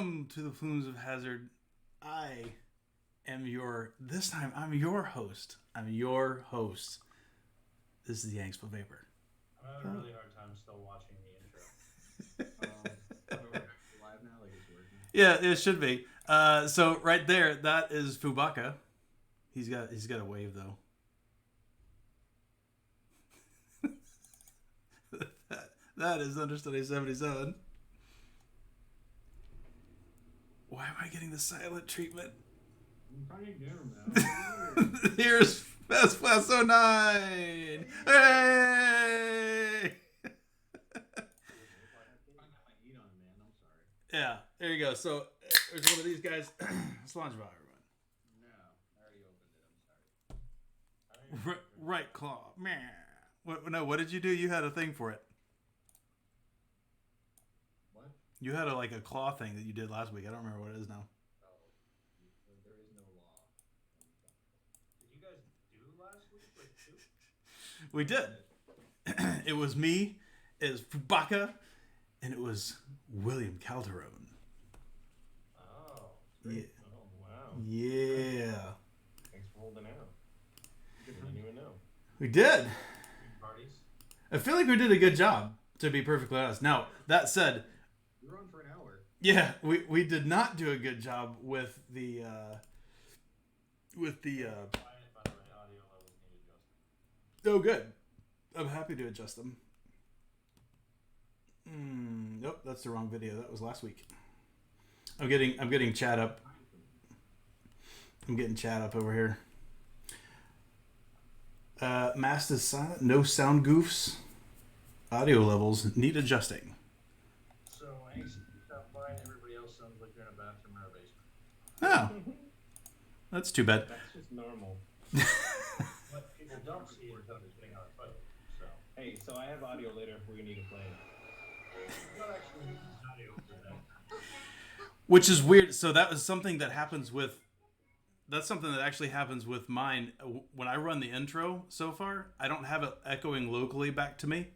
Welcome to the Plumes of Hazard. I'm your host. This is the Yanksville Vapor. I'm having a really hard time still watching the intro. Live now, like it's working. Yeah, it should be. So right there, that is Fubaka. He's got a wave though. that is Understudy 77. Why am I getting the silent treatment? I'm trying to ignore him now. Here's Fast Class 09! Hey! I got my heat on, man. I'm sorry. Yeah, there you go. So there's one of these guys. Slange bar, everyone. No, I already opened it. I'm sorry. Right claw. Meh. What did you do? You had a thing for it. What? You had a claw thing that you did last week. I don't remember what it is now. Oh, there is no law. Did you guys do last week with two? We did. It was me, it was Fubaka, and it was William Calderon. Oh. Yeah. Oh, wow. Yeah. Thanks for holding out. I didn't even know. We did. Parties? I feel like we did a good job, to be perfectly honest. Now, that said, We were on for an hour. yeah, we did not do a good job with the Quiet, by the way, audio levels need adjusting. Oh, good. I'm happy to adjust them. Nope, that's the wrong video. That was last week. I'm getting chat up. I'm getting chat up over here. Mast is silent. No sound goofs. Audio levels need adjusting. So, Hanks, you sound fine. Everybody else sounds like they're in a bathroom or a basement. Oh, that's too bad. That's just normal. What people don't see is that it's being on a photo. So, Hey, so I have audio later if we need to play it. you don't actually need this audio for that. Which is weird. So that was something that happens with. That's something that actually happens with mine. When I run the intro so far, I don't have it echoing locally back to me.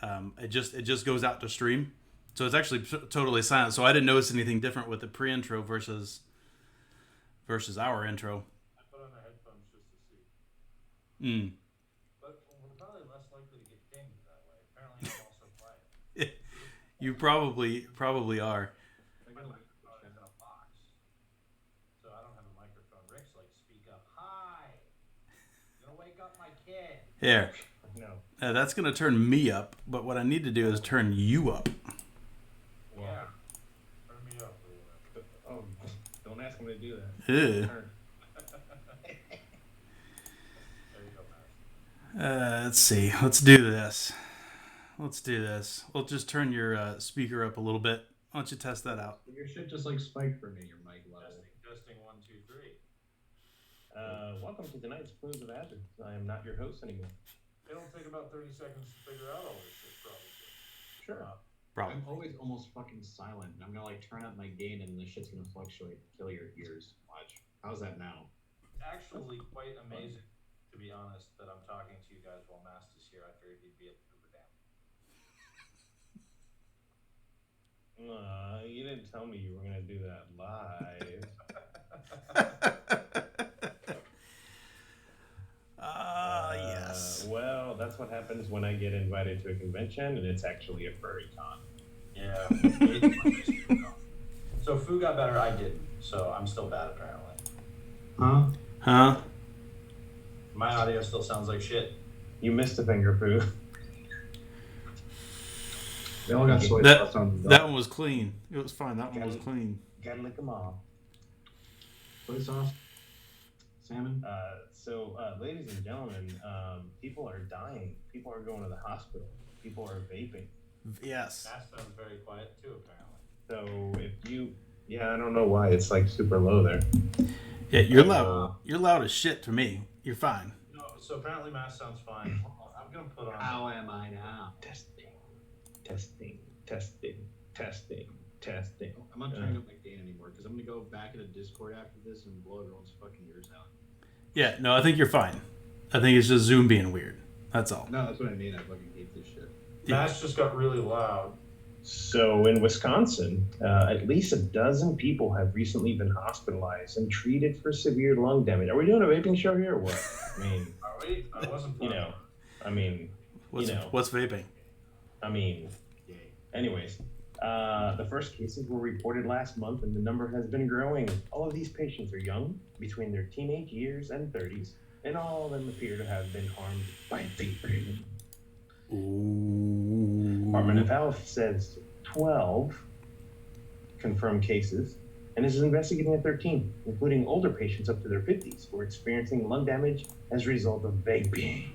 It just goes out to stream. So it's actually totally silent. So I didn't notice anything different with the pre-intro versus our intro. I put on the headphones just to see. But we're probably less likely to get dinged that way. Apparently, I'm also quiet. You probably are. My microphone is in a box, so I don't have a microphone. Rick's like, speak up. Hi! You're gonna wake up my kid. Here. No. That's going to turn me up, but what I need to do is turn you up. Yeah. Turn me up a little bit. Oh, don't ask him to do that. Ew. Turn. There you go, Matt. Let's see. Let's do this. We'll just turn your speaker up a little bit. Why don't you test that out? Your shit just like spiked for me, your mic level. Testing 1, 2, 3. Welcome to tonight's Plumes of Hazard. I am not your host anymore. It'll take about 30 seconds to figure out all this shit, probably. Sure. Problem. I'm always almost fucking silent. And I'm gonna turn up my gain and the shit's gonna fluctuate and kill your ears. Watch. How's that now? It's actually quite amazing, to be honest, that I'm talking to you guys while Mast is here. I figured he'd be at the Hoover Dam. You didn't tell me you were going to do that live. Yes. Well, that's what happens when I get invited to a convention and it's actually a furry con. Yeah. So Fu got better, I didn't. So I'm still bad, apparently. Huh? My audio still sounds like shit. You missed a finger, Pooh. They all got soy That- sauce on the That one was clean. It was fine. That one was clean. Gotta lick them all. soy sauce. Salmon. Ladies and gentlemen, people are dying. People are going to the hospital. People are vaping. Yes. Mast sounds very quiet too, apparently. So I don't know why it's like super low there. Yeah, you're loud. You're loud as shit to me. You're fine. No, so apparently Mast sounds fine. I'm gonna put on. How am I now? Testing. I'm not turning up my gain anymore because I'm gonna go back into Discord after this and blow everyone's fucking ears out. Yeah, no, I think you're fine. I think it's just Zoom being weird. That's all. No, that's what I mean. I fucking hate this shit. Yeah. Mast just got really loud. So in Wisconsin, at least a dozen people have recently been hospitalized and treated for severe lung damage. Are we doing a vaping show here or what? I mean, Are we? I wasn't. I mean, What's vaping? I mean, anyways, the first cases were reported last month and the number has been growing. All of these patients are young, between their teenage years and 30s, and all of them appear to have been harmed by vaping. Department of Health says 12 confirmed cases and is investigating 13, including older patients up to their 50s who are experiencing lung damage as a result of vaping,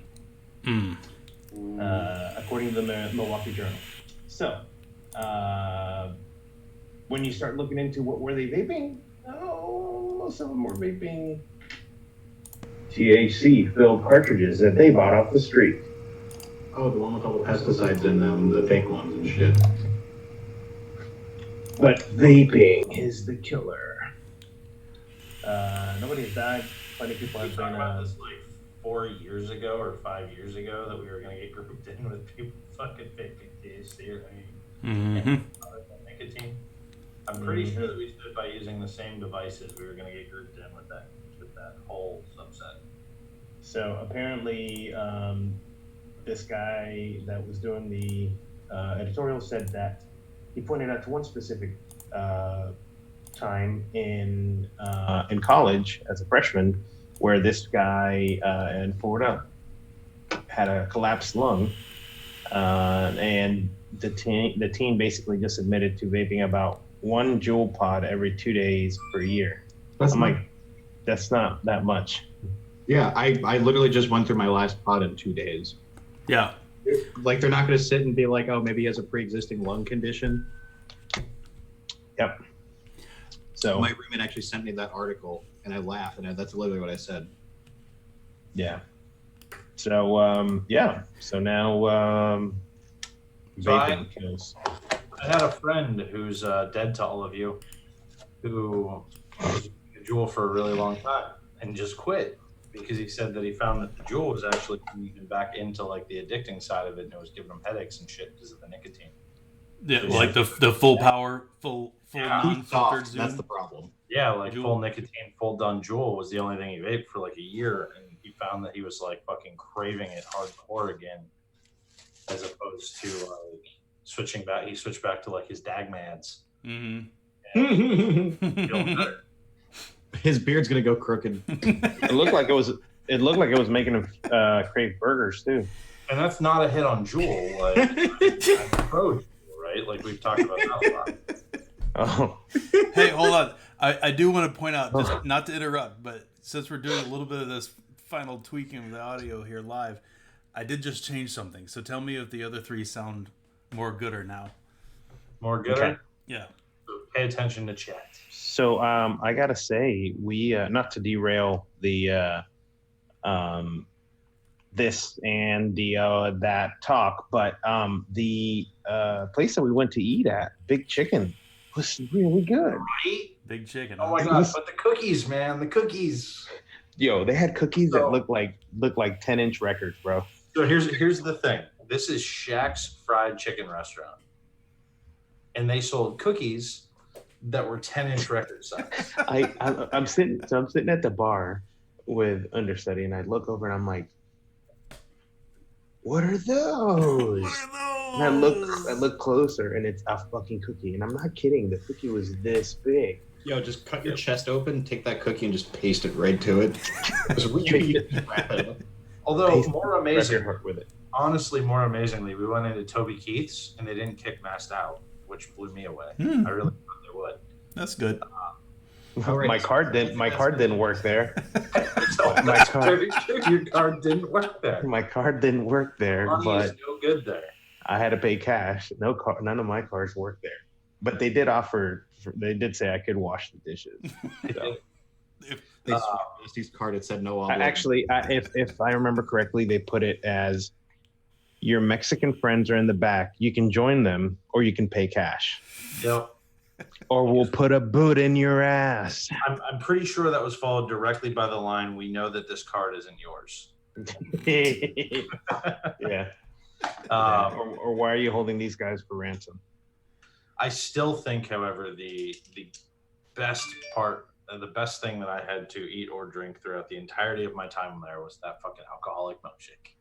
according to the Milwaukee Journal. So, when you start looking into what were they vaping, most of them were vaping THC-filled cartridges that they bought off the street. Oh, the one with all the pesticides in them, the fake ones and shit. But vaping is the killer. Nobody's died. Plenty of people We have talked been. about this like 4 years ago or 5 years ago that we were gonna get grouped in with people fucking vaping THC or nicotine. I'm pretty sure that we stood by using the same devices. We were gonna get grouped in with that whole subset. So apparently, this guy that was doing the editorial said that he pointed out to one specific time in college as a freshman, where this guy in Florida had a collapsed lung, and the teen basically just admitted to vaping about 1 Juul pod every 2 days per year. I'm like, that's not that much. Yeah, I literally just went through my last pod in 2 days. Yeah. Like, they're not going to sit and be like, oh, maybe he has a pre-existing lung condition. Yep. So my roommate actually sent me that article, and I laughed, and that's literally what I said. yeah. So yeah. So now vaping kills. I had a friend who's dead to all of you, who was a Juul for a really long time and just quit because he said that he found that the Juul was actually moving back into like the addicting side of it, and it was giving him headaches and shit because of the nicotine. Yeah, like the full power, full non-filtered Zoom. That's the problem. Yeah, like Juul. full nicotine, full done Juul was the only thing he vaped for like a year, and he found that he was like fucking craving it hardcore again, as opposed to like switching back. He switched back to like his Dagmads. Feeling better. His beard's gonna go crooked. It looked like it was making him crave burgers too. And that's not a hit on Juul, like pro Juul, right? Like we've talked about that a lot. Oh. Hey, hold on. I do want to point out, just not to interrupt, but since we're doing a little bit of this final tweaking of the audio here live, I did just change something. So tell me if the other three sound more gooder now. More gooder? Okay. Yeah. So pay attention to chat. So I gotta say, we not to derail the this and the that talk, but the place that we went to eat at, Big Chicken, was really good. Right? Big Chicken. Oh my god! But the cookies, man, the cookies. Yo, they had cookies that look like 10-inch records, bro. So here's the thing. This is Shaq's Fried Chicken Restaurant, and they sold cookies that were 10-inch record size. I'm sitting at the bar with understudy, and I look over and I'm like, what are those? And I look closer, and it's a fucking cookie, and I'm not kidding. The cookie was this big. Yo, just cut your chest open, take that cookie, and just paste it right to it. Just wrap it up. Although more amazing, with it. honestly, more amazingly, we went into Toby Keith's and they didn't kick Masked Out, which blew me away. I really thought they would. That's good. Right. My card didn't work there. So your card didn't work there. My card didn't work there, Money but is no good there. I had to pay cash. None of my cards worked there. But they did offer. They did say I could wash the dishes. So. They swapped Dusty's card. It said no obligation. Actually, if I remember correctly, they put it as your Mexican friends are in the back. You can join them, or you can pay cash. Yep. Or we'll put a boot in your ass. I'm pretty sure that was followed directly by the line, "We know that this card isn't yours." Yeah. Or why are you holding these guys for ransom? I still think, however, the best part, the best thing that I had to eat or drink throughout the entirety of my time there was that fucking alcoholic milkshake.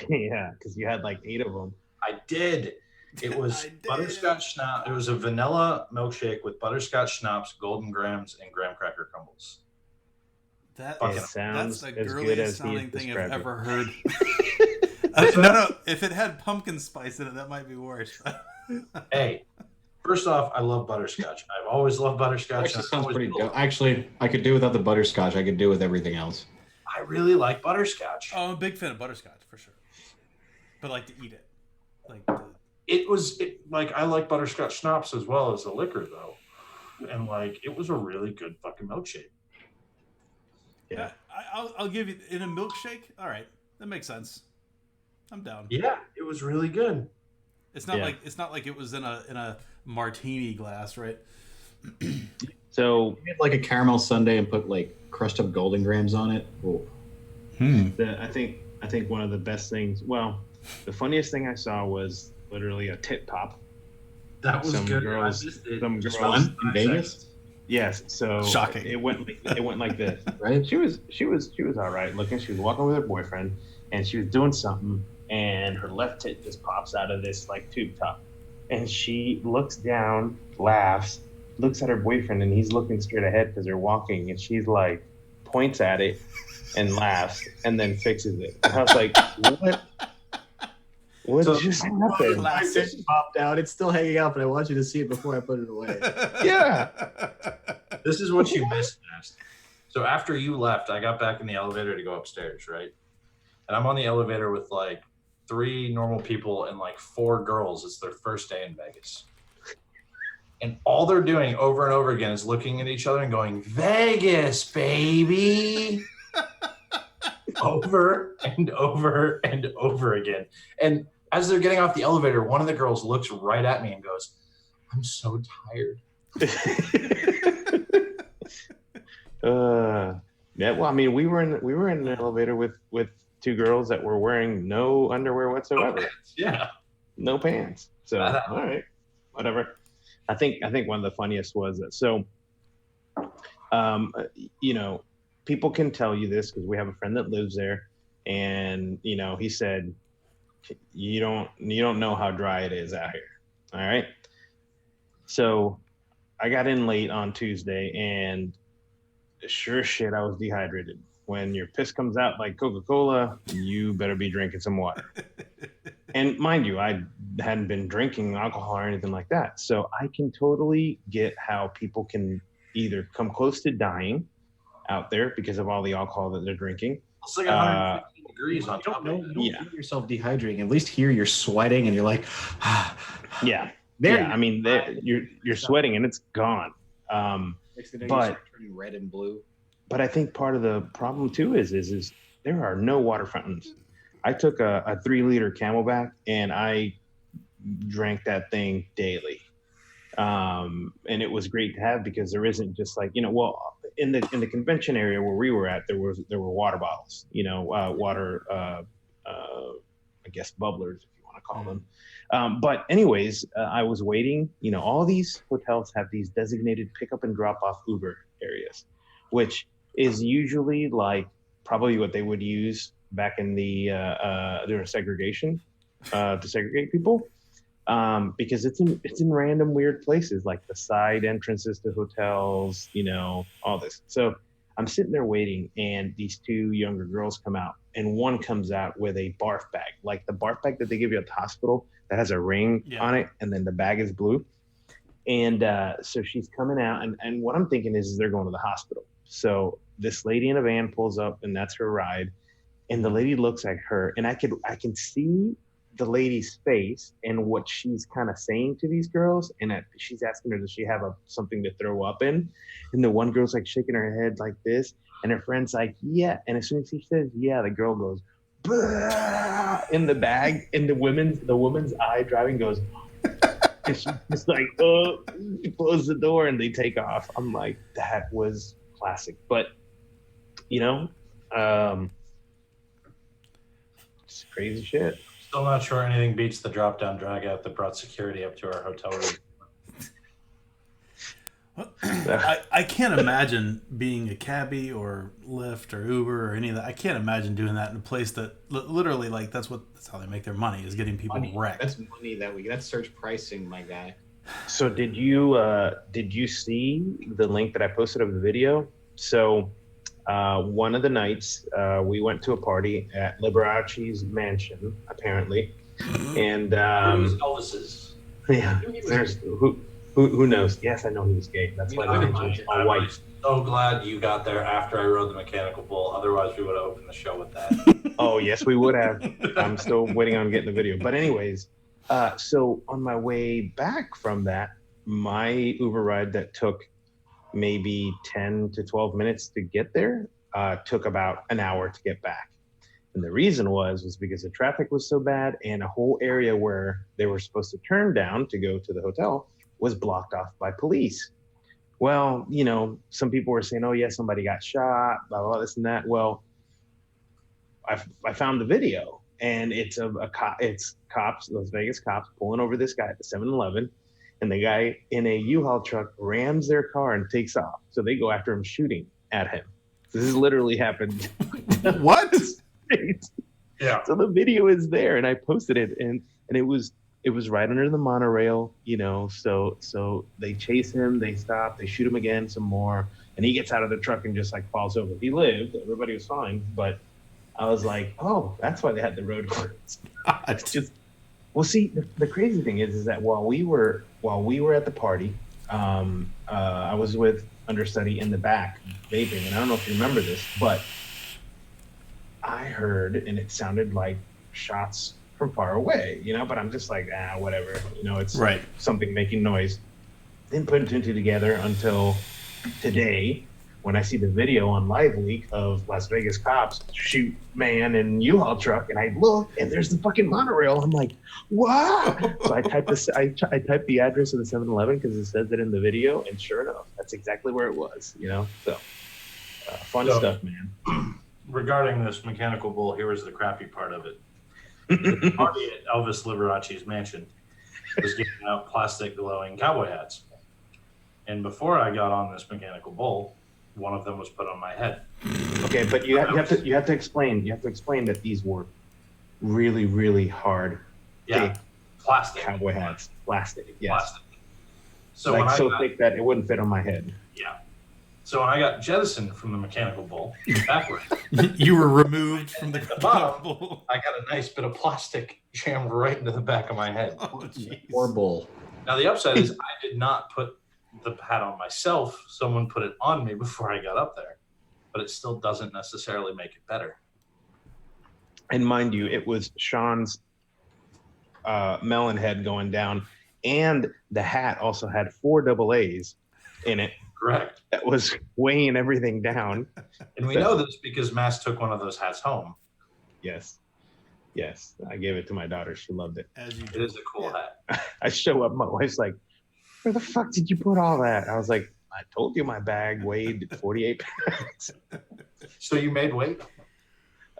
Yeah, because you had like 8 of them. I did. It was butterscotch schnapps. It was a vanilla milkshake with butterscotch schnapps, golden grams, and graham cracker crumbles. That's sounds the as good girliest as sounding thing I've described it. ever heard. No, if it had pumpkin spice in it, that might be worse. Hey, first off, I love butterscotch. I've always loved butterscotch. Actually, sounds pretty dope. Actually, I could do without the butterscotch. I could do with everything else. I really like butterscotch. Oh, I'm a big fan of butterscotch for sure, but like to eat it, like Like I like butterscotch schnapps as well as the liquor though, and like it was a really good fucking milkshake. Yeah. I'll give you in a milkshake. All right, that makes sense. I'm down. Yeah, it was really good. It's not like it was in a martini glass, right? So You had like a caramel sundae and put like crushed up golden grams on it. Ooh. I think one of the best things. Well, the funniest thing I saw was literally a tit pop. That was Some good. girls- I missed it. some Just girls- for In 5 Vegas? seconds. Yes. So Shocking. It went like this. Right? She was all right looking. She was walking with her boyfriend, and she was doing something, and her left tit just pops out of this like tube top, and she looks down, laughs, looks at her boyfriend, and he's looking straight ahead because they're walking, and she's like points at it and laughs, and then fixes it. And I was like, what? What So- just happened? My tit popped out. It's still hanging out, but I want you to see it before I put it away. Yeah. This is what you missed, Nast. So after you left, I got back in the elevator to go upstairs, right? And I'm on the elevator with like 3 normal people and like 4 girls. It's their first day in Vegas. And all they're doing over and over again is looking at each other and going, Vegas, baby. Over and over and over again. And as they're getting off the elevator, one of the girls looks right at me and goes, I'm so tired. Yeah. Well, I mean, we were in an elevator with 2 girls that were wearing no underwear whatsoever, Yeah. no pants. So all right, whatever. I think one of the funniest was that. So, people can tell you this because we have a friend that lives there, and he said, you don't know how dry it is out here. All right. So I got in late on Tuesday, and sure as shit, I was dehydrated. When your piss comes out like Coca-Cola, you better be drinking some water. And mind you, I hadn't been drinking alcohol or anything like that. So I can totally get how people can either come close to dying out there because of all the alcohol that they're drinking. It's like 115 degrees on You top don't of know. it. You don't feel yourself dehydrating. At least here you're sweating and you're like, Yeah. there. Yeah. I mean, you're sweating and it's gone. Next thing you know, you but- start turning red and blue. But I think part of the problem too is there are no water fountains. I took a 3-liter Camelback and I drank that thing daily. And it was great to have because there isn't just like, in the convention area where we were at, there were water bottles, water, I guess bubblers, if you want to call them. But anyways, I was waiting, all these hotels have these designated pickup and drop off Uber areas, which is usually like probably what they would use back in the during segregation to segregate people, because it's in random weird places like the side entrances to hotels, all this. So I'm sitting there waiting, and these 2 younger girls come out, and one comes out with a barf bag, like the barf bag that they give you at the hospital that has a ring on it, and then the bag is blue. And so she's coming out, and what I'm thinking is they're going to the hospital. So this lady in a van pulls up, and that's her ride. And the lady looks at her, and I can see the lady's face and what she's kind of saying to these girls. And she's asking her, does she have something to throw up in? And the one girl's like shaking her head like this, and her friend's like, yeah. And as soon as she says, yeah, the girl goes, bah! In the bag, and the woman's eye driving goes, and she's just like, oh, she closed the door, and they take off. I'm like, that was classic. But it's crazy shit. Still not sure anything beats the drop down drag out that brought security up to our hotel room. I can't imagine being a cabbie or Lyft or Uber or any of that. I can't imagine doing that in a place that literally, like, that's how they make their money, is getting people wrecked. That's money that's surge pricing, my guy. So did you see the link that I posted of the video? So one of the nights we went to a party at Liberace's mansion, apparently, and Elvis's. yeah, there's who knows? Yes, I know he was gay. That's why they changed my I'm wife. so glad you got there after I rode the mechanical bull. Otherwise, we would have opened the show with that. Oh yes, we would have. I'm still waiting on getting the video. But anyways, so on my way back from that, my Uber ride that took maybe 10 to 12 minutes to get there took about an hour to get back. And the reason was because the traffic was so bad and a whole area where they were supposed to turn down to go to the hotel was blocked off by police. Well, you know, some people were saying, oh yeah, somebody got shot, blah, blah, this and that. Well, I found the video, and it's it's cops, Las Vegas cops, pulling over this guy at the 7-Eleven, and the guy in a U-Haul truck rams their car and takes off. So they go after him, shooting at him. This has literally happened. What? Yeah. So the video is there, and I posted it, and it was right under the monorail, you know. So they chase him, they stop, they shoot him again, some more, and he gets out of the truck and just like falls over. He lived, everybody was fine, but I was like, oh, that's why they had the road closed. It's just, well, see, the crazy thing is that while we were at the party, I was with understudy in the back vaping, and I don't know if you remember this, but I heard, and it sounded like shots from far away, you know, but I'm just like, whatever, you know, it's Right. something making noise. Didn't put two and two together until today, when I see the video on Live Leak of Las Vegas cops shoot man in U-Haul truck, and I look, and there's the fucking monorail. I'm like, wow! So I typed I typed the address of the 7-Eleven because it says it in the video, and sure enough, that's exactly where it was. You know, so fun stuff, man. Regarding this mechanical bull, here was the crappy part of it. The party at Elvis Liberace's mansion was giving out plastic glowing cowboy hats. And before I got on this mechanical bull, one of them was put on my head. Okay, but you have to explain that these were really, really hard. Yeah, thick plastic. Cowboy hats, plastic. Yes. Plastic. So Like when I so got, thick that it wouldn't fit on my head. yeah. So when I got jettisoned from the mechanical bull backwards, You were removed from the bottom. bull. I got a nice bit of plastic jammed right into the back of my head. Oh, jeez. Or bull. Now the upside is I did not put the hat on myself. Someone put it on me before I got up there, but it still doesn't necessarily make it better. And mind you, it was Sean's melon head going down, and the hat also had 4 double A's in it Correct. that was weighing everything down. And we know this because Mass took one of those hats home. Yes, I gave it to my daughter. She loved it. As you It is a cool hat. I show up, my wife's like, where the fuck did you put all that? I was like, I told you my bag weighed 48 pounds. So you made weight?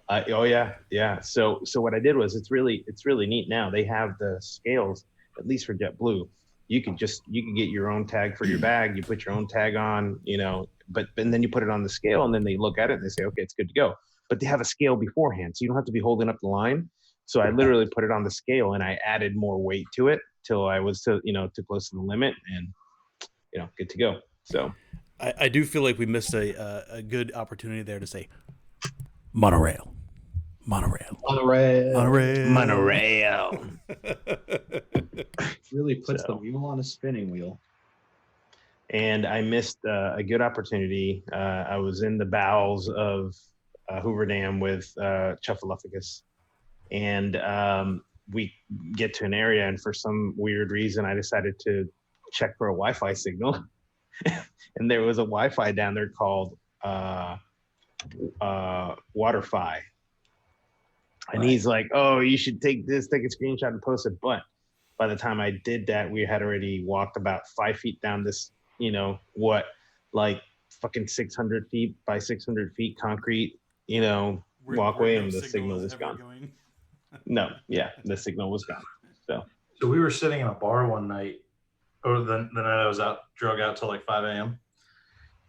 Oh yeah. So what I did was, it's really neat now. They have the scales, at least for JetBlue. You can get your own tag for your bag. You put your own tag on, you know, and then you put it on the scale, and then they look at it and they say, okay, it's good to go. But they have a scale beforehand, so you don't have to be holding up the line. So I literally put it on the scale, and I added more weight to it till I was too close to the limit, and good to go. So I do feel like we missed a good opportunity there to say monorail. Really puts the wheel on a spinning wheel. And I missed a good opportunity. I was in the bowels of Hoover Dam with Chuffaluffagus, and we get to an area, and for some weird reason, I decided to check for a Wi-Fi signal, and there was a Wi-Fi down there called WaterFi. And he's like, oh, you should take a screenshot and post it. But by the time I did that, we had already walked about 5 feet down this, like fucking 600 feet by 600 feet concrete, walkway, and the signal was gone. No, yeah, the signal was gone. So we were sitting in a bar one night or the night I was drug out till like 5 a.m.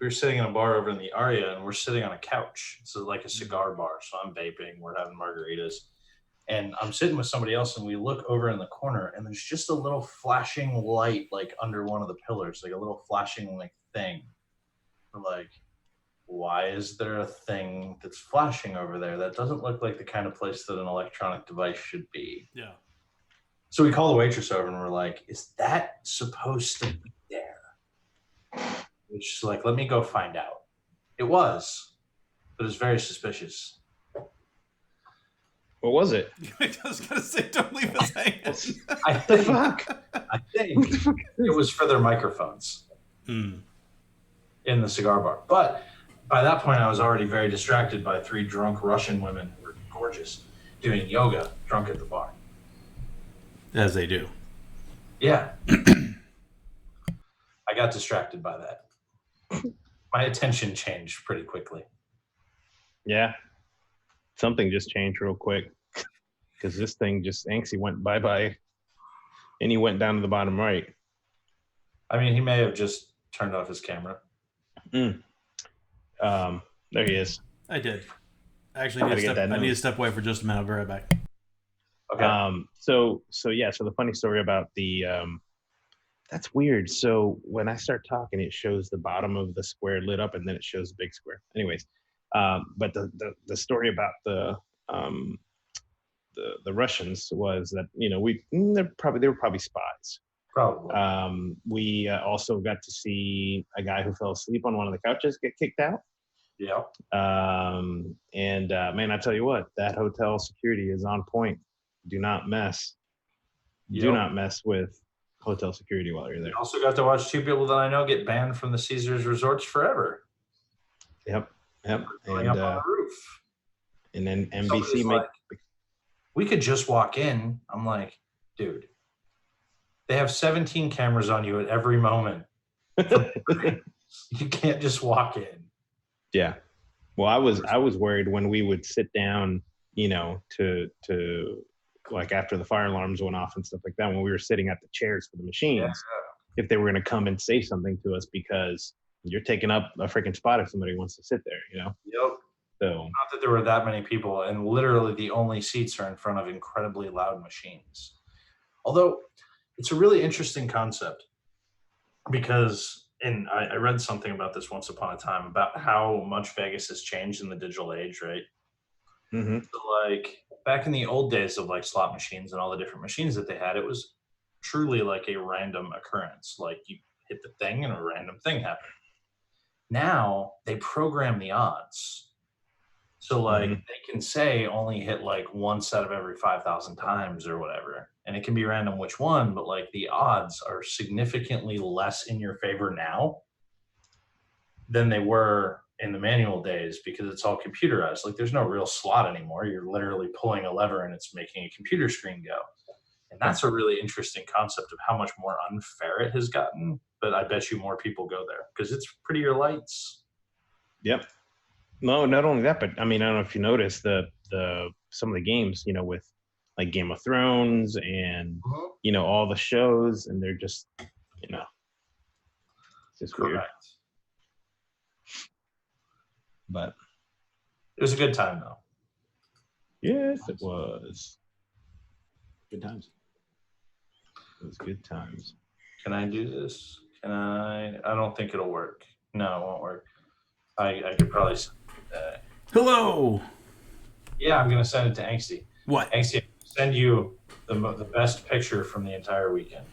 We were sitting in a bar over in the Aria, and we're sitting on a couch. It's like a cigar bar, so I'm vaping. We're having margaritas, and I'm sitting with somebody else, and we look over in the corner, and there's just a little flashing light, like under one of the pillars, like a little flashing like thing. We're like, why is there a thing that's flashing over there? That doesn't look like the kind of place that an electronic device should be. Yeah. So we call the waitress over, and we're like, is that supposed to be there? Which is like, let me go find out. It was, but it's very suspicious. What was it? I was gonna say, don't leave us hanging. I think it was for their microphones in the cigar bar. But by that point, I was already very distracted by 3 drunk Russian women who were gorgeous doing yoga drunk at the bar. As they do. Yeah. I got distracted by that. My attention changed pretty quickly. Yeah. Something just changed real quick. Because this thing just, Anksy went bye-bye. And he went down to the bottom right. I mean, he may have just turned off his camera. There he is. I did. I actually need to step away for just a minute. I'll be right back. Okay. So the funny story about the that's weird. So when I start talking, it shows the bottom of the square lit up, and then it shows the big square. Anyways, but the story about the Russians was that, you know, they were probably spies. Probably. We also got to see a guy who fell asleep on one of the couches get kicked out. Yeah. Man, I tell you what, that hotel security is on point. Do not mess. Yep. Do not mess with hotel security while you're there. I also got to watch 2 people that I know get banned from the Caesars resorts forever. Yep. Going up on the roof. And then Somebody's NBC like, we could just walk in. I'm like, dude, they have 17 cameras on you at every moment. You can't just walk in. Yeah. Well, I was worried when we would sit down, you know, to like after the fire alarms went off and stuff like that, when we were sitting at the chairs for the machines, if they were going to come and say something to us, because you're taking up a freaking spot if somebody wants to sit there, you know? Yep. So not that there were that many people, and literally the only seats are in front of incredibly loud machines. Although it's a really interesting concept, because I read something about this once upon a time about how much Vegas has changed in the digital age, right? mm-hmm. So like back in the old days of like slot machines and all the different machines that they had, it was truly like a random occurrence. Like you hit the thing and a random thing happened. Now they program the odds. So like they can say only hit like one set of every 5,000 times or whatever. And it can be random which one, but like the odds are significantly less in your favor now than they were in the manual days, because it's all computerized. Like there's no real slot anymore. You're literally pulling a lever and it's making a computer screen go. And that's a really interesting concept of how much more unfair it has gotten. But I bet you more people go there because it's prettier lights. Yep. No, not only that, but I mean, I don't know if you noticed the some of the games, you know, with like Game of Thrones and you know, all the shows, and they're just, you know, it's just Correct. Weird. But it was a good time though. Yes, it was. Good times. It was good times. Can I do this? Can I don't think it'll work. No, it won't work. I could probably Hello. Yeah, I'm gonna send it to Angsty. What? Angsty, send you the best picture from the entire weekend.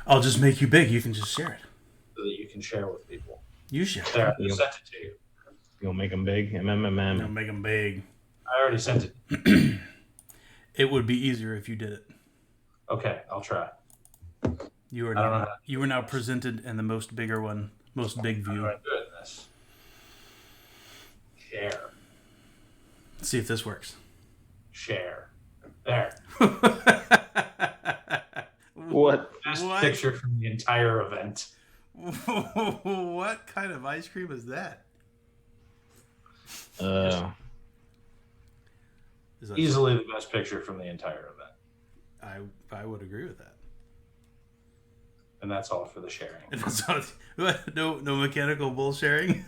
I'll just make you big. You can just share it. So that you can share with people. You share. There, I sent it to you. You'll make them big. I'll make them big. I already sent it. It would be easier if you did it. Okay, I'll try. You are now presented in the most bigger one, most big view. How do I do it in this? Share. Let's see if this works. Share. There. What? Best picture from the entire event. What kind of ice cream is that? Is that Easily the best picture from the entire event. I would agree with that. and that's all for the sharing. No mechanical bull sharing.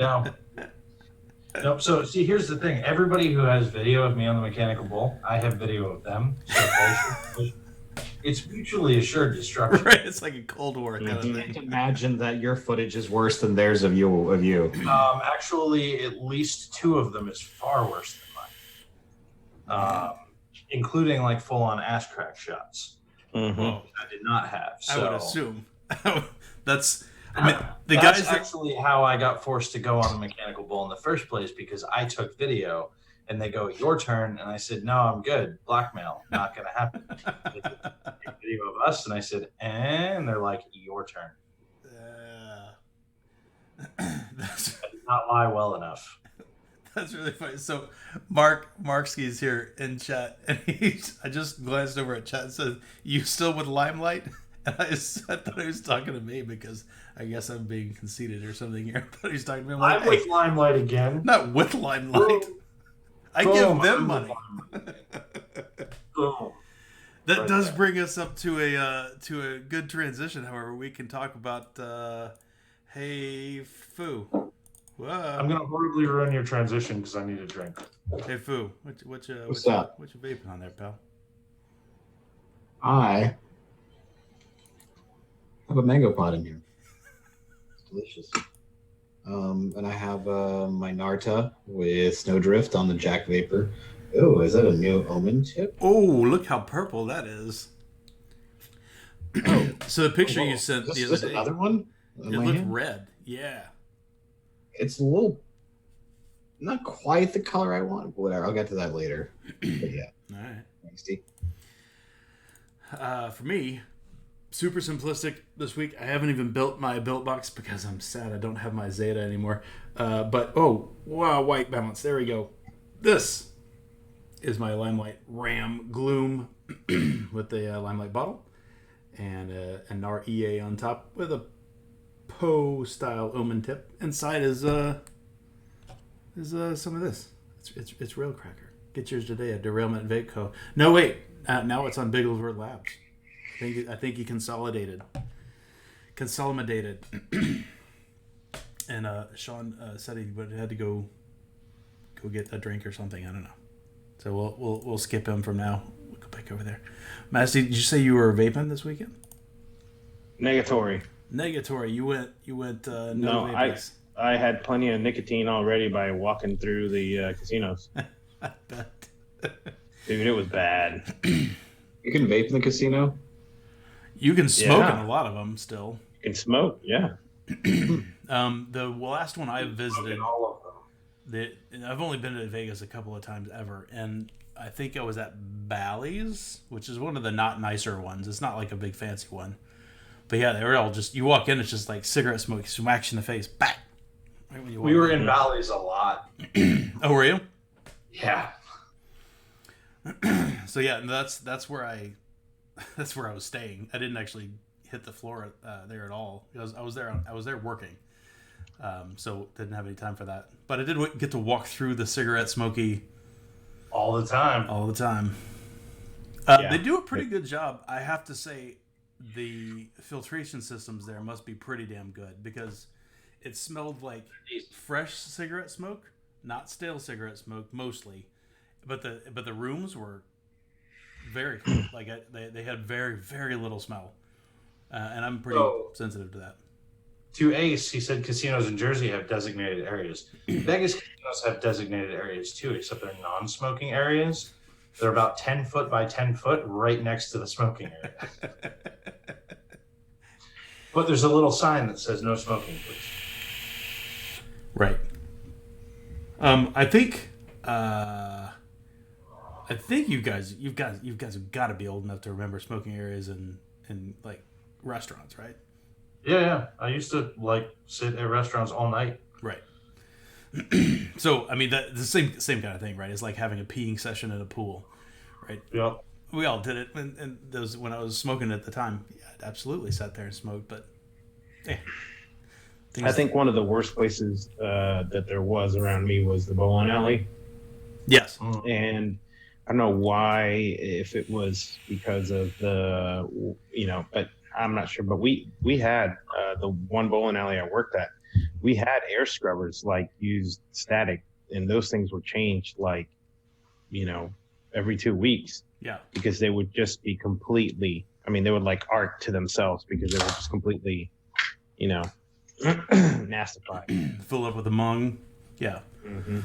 No. Nope. So see, here's the thing. Everybody who has video of me on the mechanical bull, I have video of them. So it's mutually assured destruction. Right. It's like a Cold War kind of I thing. can't imagine that your footage is worse than theirs of you. Actually, at least 2 of them is far worse than mine, including like full-on ass crack shots. Mm-hmm. Well, I did not have. So. I would assume. That's That's guys that, actually how I got forced to go on the mechanical bull in the first place, because I took video and they go, your turn. And I said, no, I'm good. Blackmail. Not going to happen. They took a video of us. And I said, and they're like, your turn. I did not lie well enough. That's really funny. So Markski's here in chat, and I just glanced over at chat and said, you still with Limelight? And I thought he was talking to me because I guess I'm being conceited or something here. I thought he was talking to me. I'm like, I'm with Limelight again. Not with Limelight. I Boom, give them I'm money. Boom. That Right does there. bring us up to a good transition. However, we can talk about Hey Foo. Whoa. I'm going to horribly ruin your transition because I need a drink. Hey Foo, what What's up? What you vaping on there, pal? I have a mango pod in here. It's delicious. And I have my Narta with Snowdrift on the Jack Vapor. Oh, is that a new Omen tip? Oh, look how purple that is. So the picture you sent Is the this other day, another one? it In my looked hand? red. Yeah. It's a little, not quite the color I want, but whatever. I'll get to that later. But yeah, All right. thanks, Steve. For me, super simplistic this week. I haven't even built my built box because I'm sad I don't have my Zeta anymore. But oh wow, white balance. There we go. This is my Limelight Ram Gloom with the Limelight bottle and a NAR EA on top with a Poe style Omen tip. Inside is some of this. It's Rail Cracker. Get yours today at Derailment Vape Co. No wait, now it's on Bigglesworth Labs. I think he consolidated, and Sean said he would had to go get a drink or something. I don't know. So we'll skip him from now. We'll go back over there. Massey, did you say you were vaping this weekend? Negatory. You went No, vaping. I had plenty of nicotine already by walking through the casinos. I bet. Dude, it was bad. You can vape in the casino? You can smoke Yeah. in a lot of them still. You can smoke, yeah. The last one I visited, All of them. I've only been to Vegas a couple of times ever, and I think I was at Bally's, which is one of the not nicer ones. It's not like a big fancy one. But yeah, they were all just, you walk in, it's just like cigarette smoke, smacks you in the face, bang. Right when you walk We were in. in Valleys a lot. Oh, were you? Yeah. So yeah, and that's where I was staying. I didn't actually hit the floor there at all because I was there working, so didn't have any time for that. But I did get to walk through the cigarette smoky All the time. all the time. Yeah. They do a pretty good job, I have to say. The filtration systems there must be pretty damn good because it smelled like fresh cigarette smoke, not stale cigarette smoke mostly, but the rooms were very cool. Like they had very, very little smell, and I'm pretty sensitive to that. To Ace, he said casinos in Jersey have designated areas. Vegas casinos have designated areas too, except they're non-smoking areas. They're about 10 foot by 10 foot right next to the smoking area. But there's a little sign that says no smoking, please. Right. I think you guys have got to be old enough to remember smoking areas in like restaurants, right? Yeah. I used to sit at restaurants all night. Right. So I mean the same kind of thing, right? It's like having a peeing session at a pool, right? Yep. We all did it, and those when I was smoking at the time, yeah, I'd absolutely sat there and smoked. But yeah, I think one of the worst places that there was around me was the bowling alley. yes, And I don't know why, if it was because of the, but I'm not sure, but we had the one bowling alley I worked at. We had air scrubbers like used static, and those things were changed like, every 2 weeks Yeah. because they would just be completely. I mean, they would like arc to themselves because they were just completely, nastified. Fill up with among. Yeah. Mm-hmm.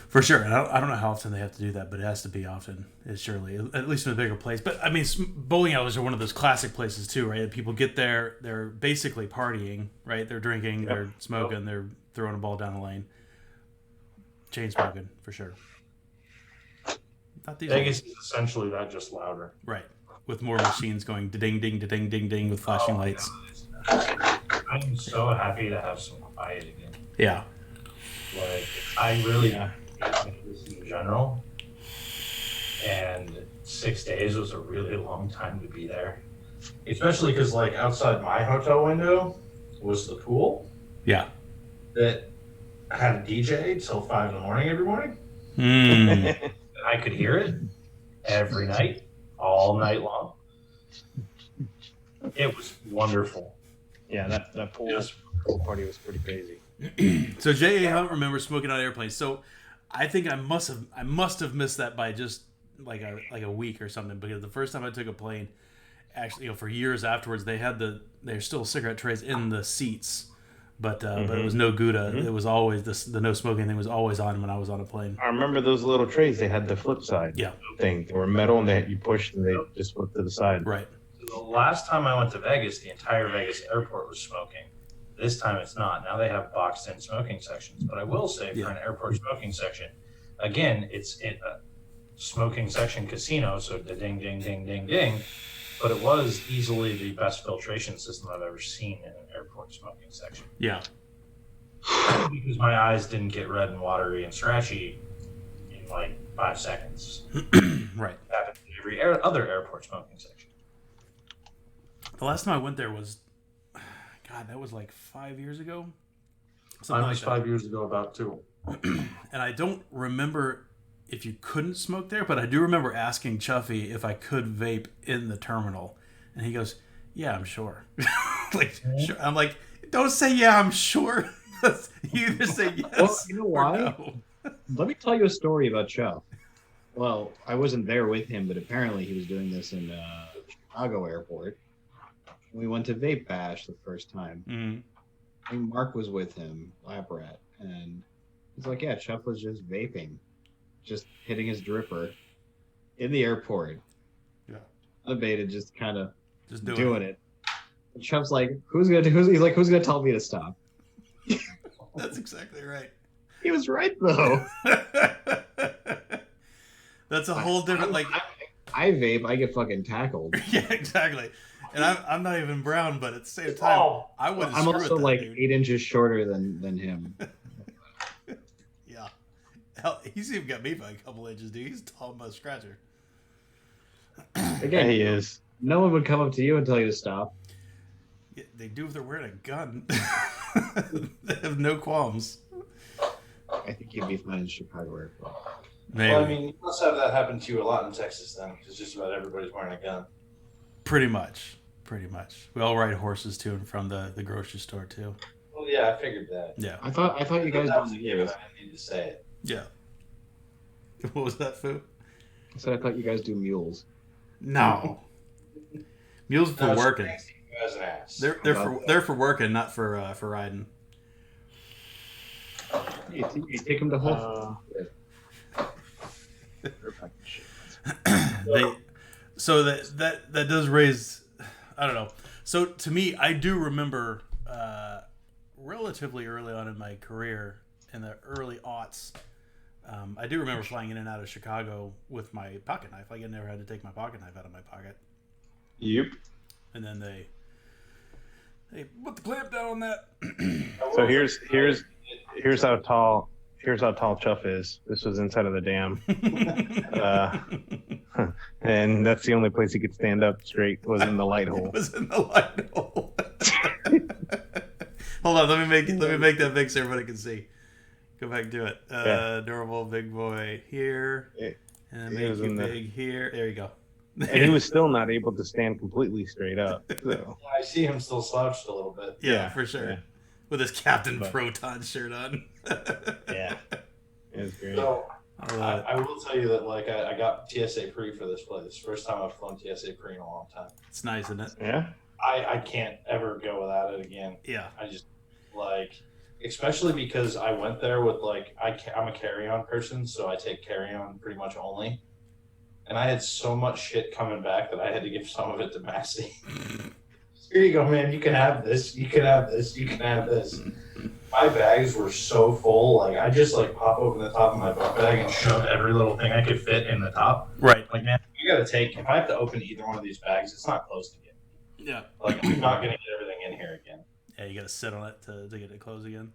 For sure. And I don't know how often they have to do that, but it has to be often. It's surely, at least in a bigger place. But I mean, bowling alleys are one of those classic places too, right? People get there, they're basically partying, right? They're drinking, they're smoking, they're throwing a ball down the lane. Chain smoking, for sure. Not these Vegas is essentially that, just louder. Right. With more machines going ding ding ding ding ding with flashing lights. I'm so happy to have some quiet again. Yeah. Like, I really hate Vegas in general. And 6 days was a really long time to be there. Especially because, like, outside my hotel window was the pool. Yeah. That had a DJ till 5 in the morning every morning. Mm. And I could hear it every night, all night long. It was wonderful. Yeah, that pool party was pretty crazy. So J.A. Hunt remembers smoking on airplanes. So I think I must have missed that by just like a week or something, because the first time I took a plane, actually, for years afterwards, they're still cigarette trays in the seats, but it was no Gouda. Mm-hmm. It was always the no smoking thing was always on when I was on a plane. I remember those little trays. They had the flip side thing. They were metal, and you pushed, and they just flipped to the side. Right. The last time I went to Vegas, the entire Vegas airport was smoking. This time it's not. Now they have boxed-in smoking sections. But I will say, for an airport smoking section, again, it's a smoking section casino, so the ding, ding, ding, ding, ding. But it was easily the best filtration system I've ever seen in an airport smoking section. Yeah. Because my eyes didn't get red and watery and scratchy in like 5 seconds. Right. It happened in every other airport smoking section. The last time I went there was, God, that was like 5 years ago. Mine was 5 years ago, about 2. And I don't remember if you couldn't smoke there, but I do remember asking Chuffy if I could vape in the terminal, and he goes, "Yeah, I'm sure." Sure. I'm like, "Don't say yeah, I'm sure." You either say yes. Well, you know why? No. Let me tell you a story about Chuff. Well, I wasn't there with him, but apparently he was doing this in Chicago airport. We went to Vape Bash the first time. Mm-hmm. I think Mark was with him, Lab Rat, and he's like, "Yeah, Chuff was just vaping, just hitting his dripper in the airport, unabated, just kind of Just doing it." And Chuff's like, "Who's gonna tell me to stop?" That's exactly right. He was right though. That's a whole different I vape, I get fucking tackled. Yeah, exactly. And I'm not even brown, but at the same time, I wouldn't. I'm screw also with that, like dude. 8 inches shorter than him. Yeah. Hell, he's even got me by a couple inches, dude. He's tall as a scratcher. Again, he is. No one would come up to you and tell you to stop. Yeah, they do if they're wearing a gun. They have no qualms. I think you'd be fine in Chicago airport. Maybe. Well, I mean, you must have that happen to you a lot in Texas then, because just about everybody's wearing a gun. Pretty much. We all ride horses to and from the grocery store too. Well, yeah, I figured that. Yeah. I thought you guys That was do a given. mules. I didn't need to say it. Yeah. What was that, Foo? I said I thought you guys do mules. No. Mules for No, it's working. fancy as an ass. They're for working, not for riding. You take them to Whole Foods. So that does raise, I don't know. So to me, I do remember relatively early on in my career, in the early aughts, I do remember flying in and out of Chicago with my pocket knife. Like I never had to take my pocket knife out of my pocket. Yep. And then they put the clamp down on that. So here's how tall Chuff is. This was inside of the dam, and that's the only place he could stand up straight was in the light hole. It was in the light hole. Hold on, let me make that big so everybody can see. Go back to it. Adorable big boy here, and then make you big here. There you go. and he was still not able to stand completely straight up. So I see him still slouched a little bit. Yeah, for sure. Yeah. With his Captain But- Proton shirt on. Yeah, it was great. So I love it. I will tell you that like I got TSA pre for this place. First time I've flown TSA pre in a long time. It's nice, isn't it? Yeah, I can't ever go without it again. Yeah. I just like, especially because I went there with like I'm a carry-on person, so I take carry-on pretty much only. And I had so much shit coming back that I had to give some of it to Massey. Here you go, man. You can have this. You can have this. You can have this. My bags were so full. Like I just like pop open the top of my book bag and shove every little thing I could fit in the top. Right. Like man, you gotta take. If I have to open either one of these bags, it's not close to get. Yeah. Like I'm not gonna get everything in here again. Yeah, you got to sit on it to get it closed again.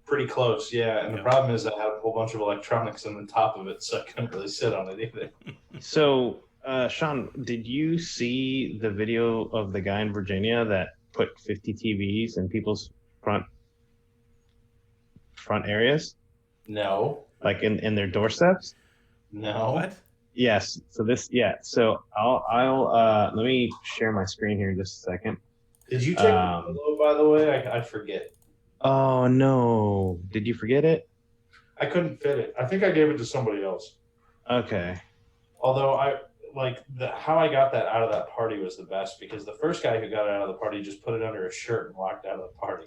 Pretty close, yeah. And Yeah. the problem is I had a whole bunch of electronics on the top of it, so I couldn't really sit on it either. So, Sean, did you see the video of the guy in Virginia that put 50 TVs in people's front areas, No, like in their doorsteps? no. What? Yes. So So I'll let me share my screen here in just a second. Did you take the photo, by the way? I forget. Oh no! Did you forget it? I couldn't fit it. I think I gave it to somebody else. Okay. Although how I got that out of that party was the best because the first guy who got it out of the party just put it under his shirt and walked out of the party.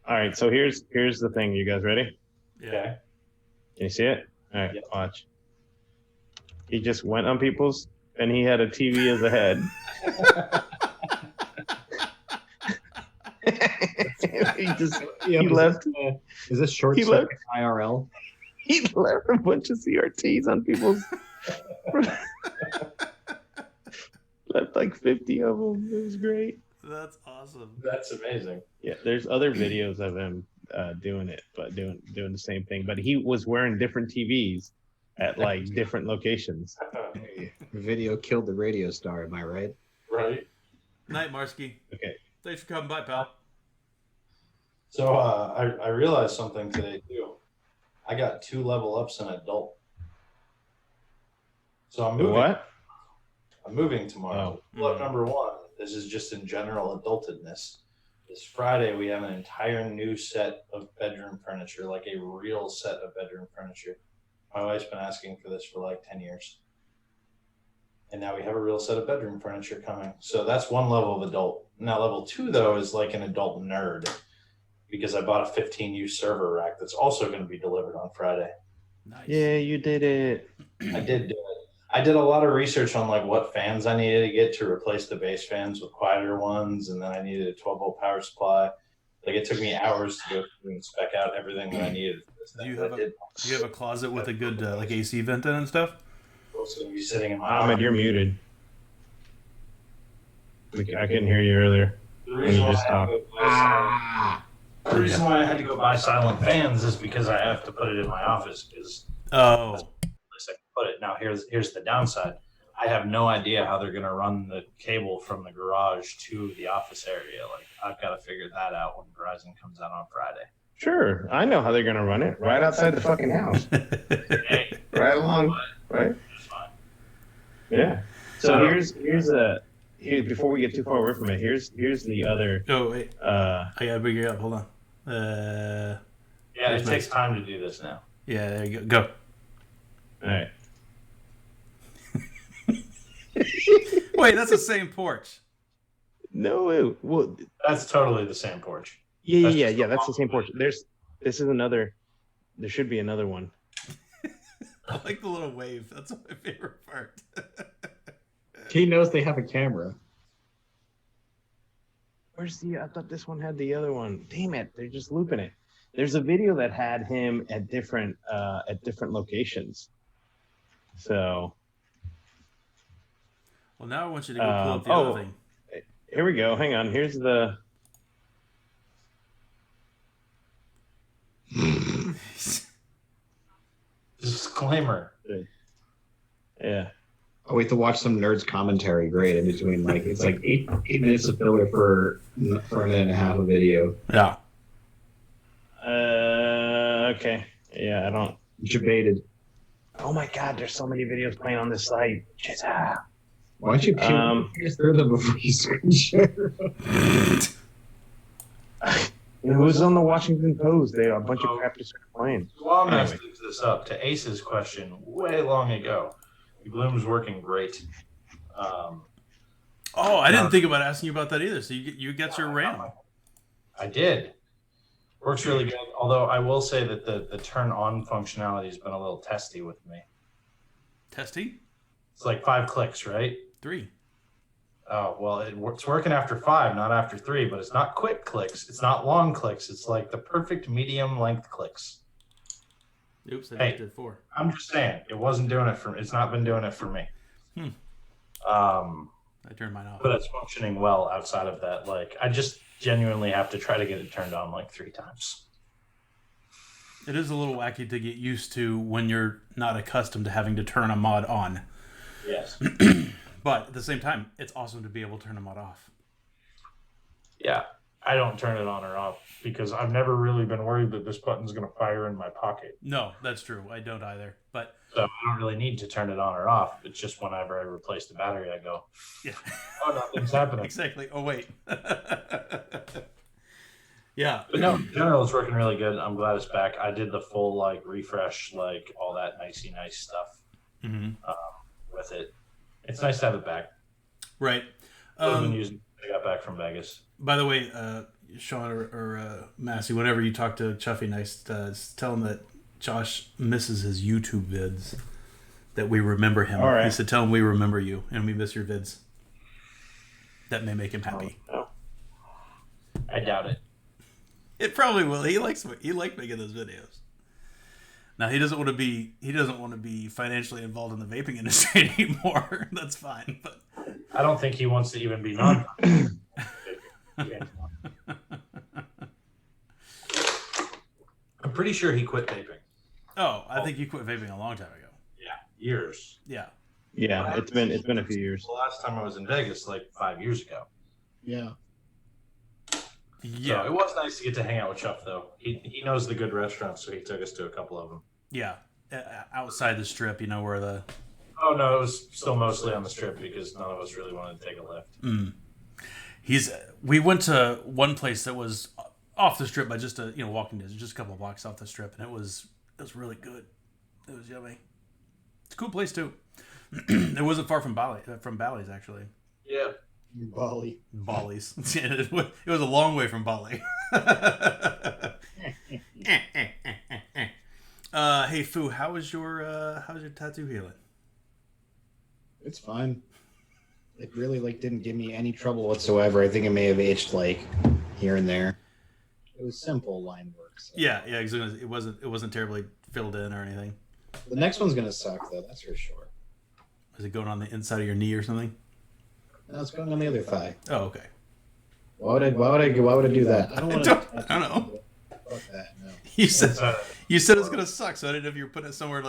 All right. So here's the thing. You guys ready? Yeah. Okay. Can you see it? All right. Yeah. Watch. He just went on people's, and he had a TV as a head. he left. Is this short He left. circuit IRL? He left a bunch of CRTs on people's. Left like 50 of them. It was great. That's awesome. That's amazing. Yeah, there's other videos of him doing it, but doing the same thing. But he was wearing different TVs at like different locations. Hey, video killed the radio star, am I right? Right. Night, Marsky. Okay. Thanks for coming by, pal. So I realized something today too. I got 2 level ups in adult. So I'm moving. What? I'm moving tomorrow. Oh. Level up number 1. This is just in general adultedness. This Friday we have an entire new set of bedroom furniture, like a real set of bedroom furniture. My wife's been asking for this for like 10 years. And now we have a real set of bedroom furniture coming. So that's one level of adult. Now level 2 though is like an adult nerd because I bought a 15U server rack that's also going to be delivered on Friday. Nice. Yeah, you did it. I did do it. I did a lot of research on like what fans I needed to get to replace the base fans with quieter ones, and then I needed a 12-volt power supply. Like it took me hours to go through and spec out everything that I needed for this thing. Do you have a closet with a good like AC vent in and stuff? It's going to be sitting in my Ahmed, you're muted. I couldn't hear you earlier. The reason why just I had to go buy the reason why I had to go buy silent fans is because I have to put it in my office because Oh. that's the place I can put it. Now here's the downside. I have no idea how they're gonna run the cable from the garage to the office area. Like I've got to figure that out when Verizon comes out on Friday. Sure, I know how they're gonna run it. Right outside the fucking house. Hey, Right along. Right. it's fine. Yeah. So here before we get too far away from it, here's the other. Oh wait, I gotta bring you up. Hold on. Yeah, Here's it my- takes time to do this now. Yeah, there you go. Go. All right. Wait, that's the same porch. No, well, That's totally the same porch. yeah. That's just That's the same portion. This is another. There should be another one. I like the little wave. That's my favorite part. He knows they have a camera. Where's the? I thought this one had the other one. Damn it! They're just looping it. There's a video that had him at different locations. So Well, now I want you to go pull up the other thing. here we go. Hang on. Here's the. Disclaimer. Yeah. Oh, wait to watch some nerds commentary. Great in between, like it's like eight minutes of filler for a minute and a half of video. Yeah. Okay. Yeah. I don't. Debated. Oh my God, there's so many videos playing on this site. Why don't you peel through them before you screen share? It was on the Washington Post. They a bunch of crap just playing. While I'm Anyway. asking this up to Ace's question way long ago, Bloom's working great. I didn't think about asking you about that either. So you get your RAM. I did. Works really good. Although I will say that the turn on functionality has been a little testy with me. Testy? It's like 5 clicks, right? 3. Oh, well, it's working after 5, not after 3, but it's not quick clicks. It's not long clicks. It's like the perfect medium length clicks. Oops, I Hey, did 4. I'm just saying, it's not been doing it for me. I turned mine off. But it's functioning well outside of that. Like, I just genuinely have to try to get it turned on like 3 times. It is a little wacky to get used to when you're not accustomed to having to turn a mod on. Yes. But at the same time, it's awesome to be able to turn a mod off. Yeah. I don't turn it on or off because I've never really been worried that this button's going to fire in my pocket. No, that's true. I don't either. But so I don't really need to turn it on or off. It's just whenever I replace the battery, I go, yeah. Oh, nothing's happening. Exactly. Oh, wait. Yeah. But no, in general, it's working really good. I'm glad it's back. I did the full, like, refresh, like, all that nicey nice stuff with it. It's nice to have it back. Right. I've been using it. I got back from Vegas. By the way, Sean or Massey, whenever you talk to Chuffy Nice, tell him that Josh misses his YouTube vids, that we remember him. All right. He said, tell him we remember you and we miss your vids. That may make him happy. Oh. I doubt it. It probably will. He likes making those videos. Now he doesn't want to be financially involved in the vaping industry anymore. That's fine, but I don't think he wants to even be non. I'm pretty sure he quit vaping. Oh, I think you quit vaping a long time ago. Yeah, years. Yeah. Yeah, it's been a few years. The last time I was in Vegas, like 5 years ago. Yeah. Yeah. So it was nice to get to hang out with Chuff, though. He knows the good restaurants, so he took us to a couple of them. Yeah. Outside the strip, where the... Oh, no, it was still mostly on the strip because none of us really wanted to take a lift. We went to one place that was off the strip by just walking distance, just a couple of blocks off the strip, and it was really good. It was yummy. It's a cool place too. It wasn't far from Bally's actually. Yeah. Bally's. It was a long way from Bali. Hey Fu, how's your tattoo healing? It's fine. It really didn't give me any trouble whatsoever. I think it may have itched here and there. It was simple line work. So. Yeah, exactly. It wasn't terribly filled in or anything. The next one's gonna suck though, that's for sure. Is it going on the inside of your knee or something? No, it's going on the other thigh. Oh, okay. Why would I do that? I don't want to. I don't know. Fuck that. No. You said it's gonna suck, so I didn't know if you were putting it somewhere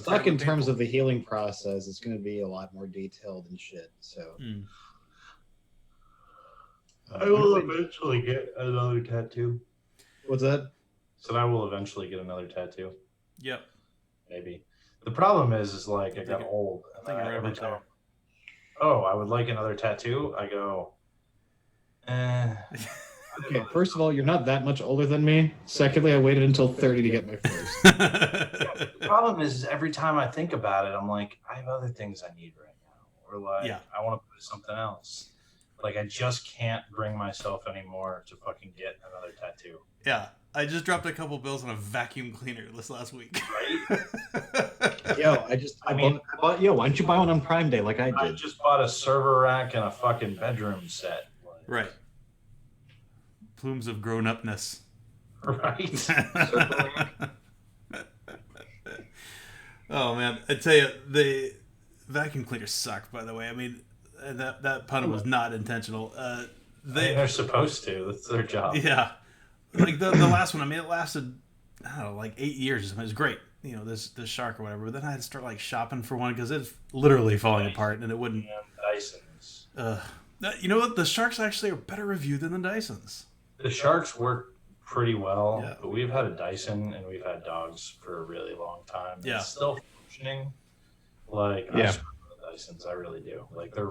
suck in terms of the healing process. It's gonna be a lot more detailed and shit. So. I will eventually get another tattoo. What's that? So I will eventually get another tattoo. Yep. Maybe. The problem is I got old. I think you're right there. Oh, I would like another tattoo. I go, Okay, first of all, you're not that much older than me. Secondly, I waited until 30 to get my first. The problem is every time I think about it, I'm like, I have other things I need right now. Or I want to put something else. I just can't bring myself anymore to fucking get another tattoo. Yeah. I just dropped a couple bills on a vacuum cleaner this last week. Right? I bought, why don't you buy one on Prime Day like I did? I just bought a server rack and a fucking bedroom set. Right. Plumes of grown-upness. Right. Oh, man. I tell you, the vacuum cleaners suck, by the way. I mean, that pun was not intentional. They're supposed to. That's their job. Yeah. The last one, it lasted, I don't know, 8 years. It was great. This shark or whatever. But then I had to start shopping for one because it's literally falling apart and it wouldn't. Dysons. You know what? The sharks actually are better reviewed than the Dysons. The sharks work pretty well, yeah. But we've had a Dyson and we've had dogs for a really long time. Yeah. It's still functioning. Like, I Yeah. swear by the Dysons, I really do. Like, their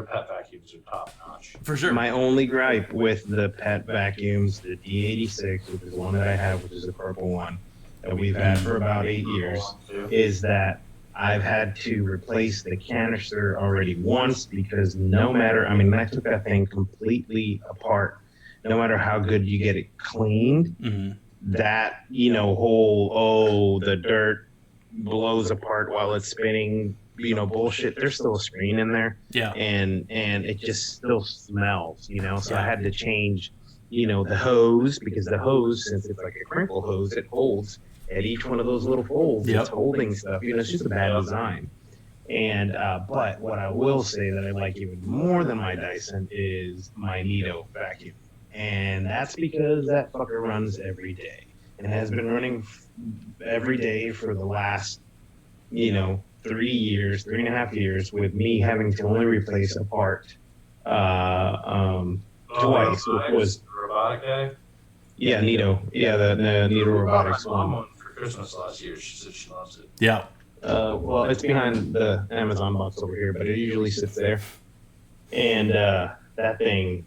pet vacuums are top notch. For sure. My only gripe with the pet vacuums, the D86, which is the one that I have, which is the purple one that we've had for about 8 years, is that I've had to replace the canister already once because no matter, I mean, I took that thing completely apart. No matter how good you get it cleaned, that, you know, whole, the dirt blows apart while it's spinning, you know, bullshit. There's still a screen in there. Yeah. And it just still smells, you know, so I had to change, you know, the hose, because the hose, since it's like a crinkle hose, it holds at each one of those little folds. Yep. It's holding stuff, you know, it's just a bad design. And but what I will say that I like even more than my Dyson is my Nito vacuum, and that's because that fucker runs every day and has been running every day for the last, you know, 3.5 years, with me having to only replace a part twice, which was the robotic guy. yeah, Nito, yeah, the Nito robotics My mom one. won for Christmas last year. She said she loves it. Yeah. Well, it's behind the Amazon box over here, but it usually sits there. And that thing,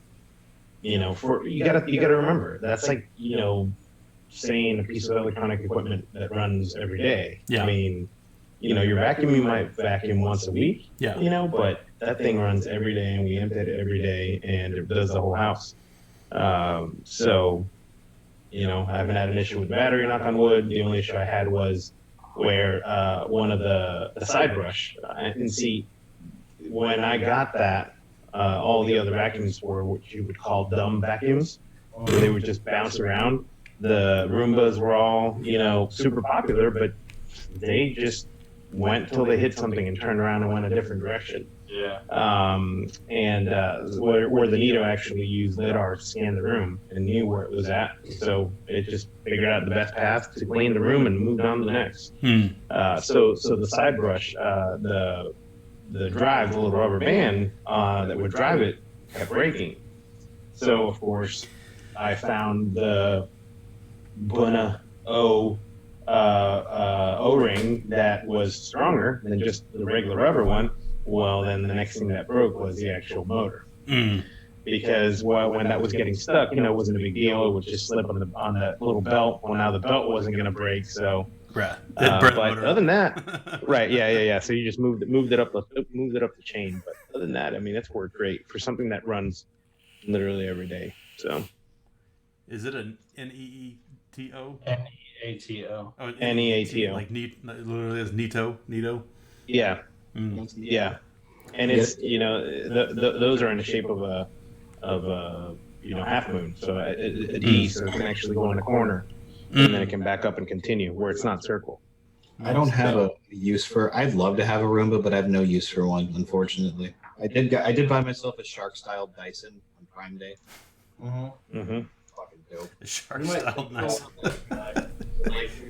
you know, for you gotta remember, that's like, you know, saying a piece of electronic equipment that runs every day. Yeah. I mean, you know, your vacuum, you might vacuum once a week, Yeah. you know, but that thing runs every day, and we empty it every day, and it does the whole house. So, you know, I haven't had an issue with the battery, knock on wood. The only issue I had was where one of the side brush, and see, when I got that, all the other vacuums were what you would call dumb vacuums, where they would just bounce around. The Roombas were all, you know, super popular, but they just went till they hit something and turned around and went a different direction. Yeah. Where the Nito actually used LiDAR to scan the room and knew where it was at, so it just figured out the best path to clean the room and moved on to the next. So the side brush, the drive, the little rubber band that would drive it, kept breaking. So of course, I found the Buna O-ring that was stronger than just the regular rubber one. Well, then the next thing that broke was the actual motor. Because when that was getting stuck, you know, it wasn't a big deal. It would just slip on the little belt. Well, now the belt wasn't going to break, so. Right. But other than that, right, yeah. So you just moved it up the chain. But other than that, I mean, it's worked great for something that runs literally every day. So. Is it an NEETO? NEATO. Oh, NEATO. Like literally is Nito. Yeah. Yeah. And it's, you know, those are in the shape of a you know, half moon, so a D, so it can actually go in the corner, and then it can back up and continue where it's not circle. I don't have a use for. I'd love to have a Roomba, but I have no use for one, unfortunately. I did buy myself a shark style Dyson on Prime Day. Fucking dope. Shark style, nice.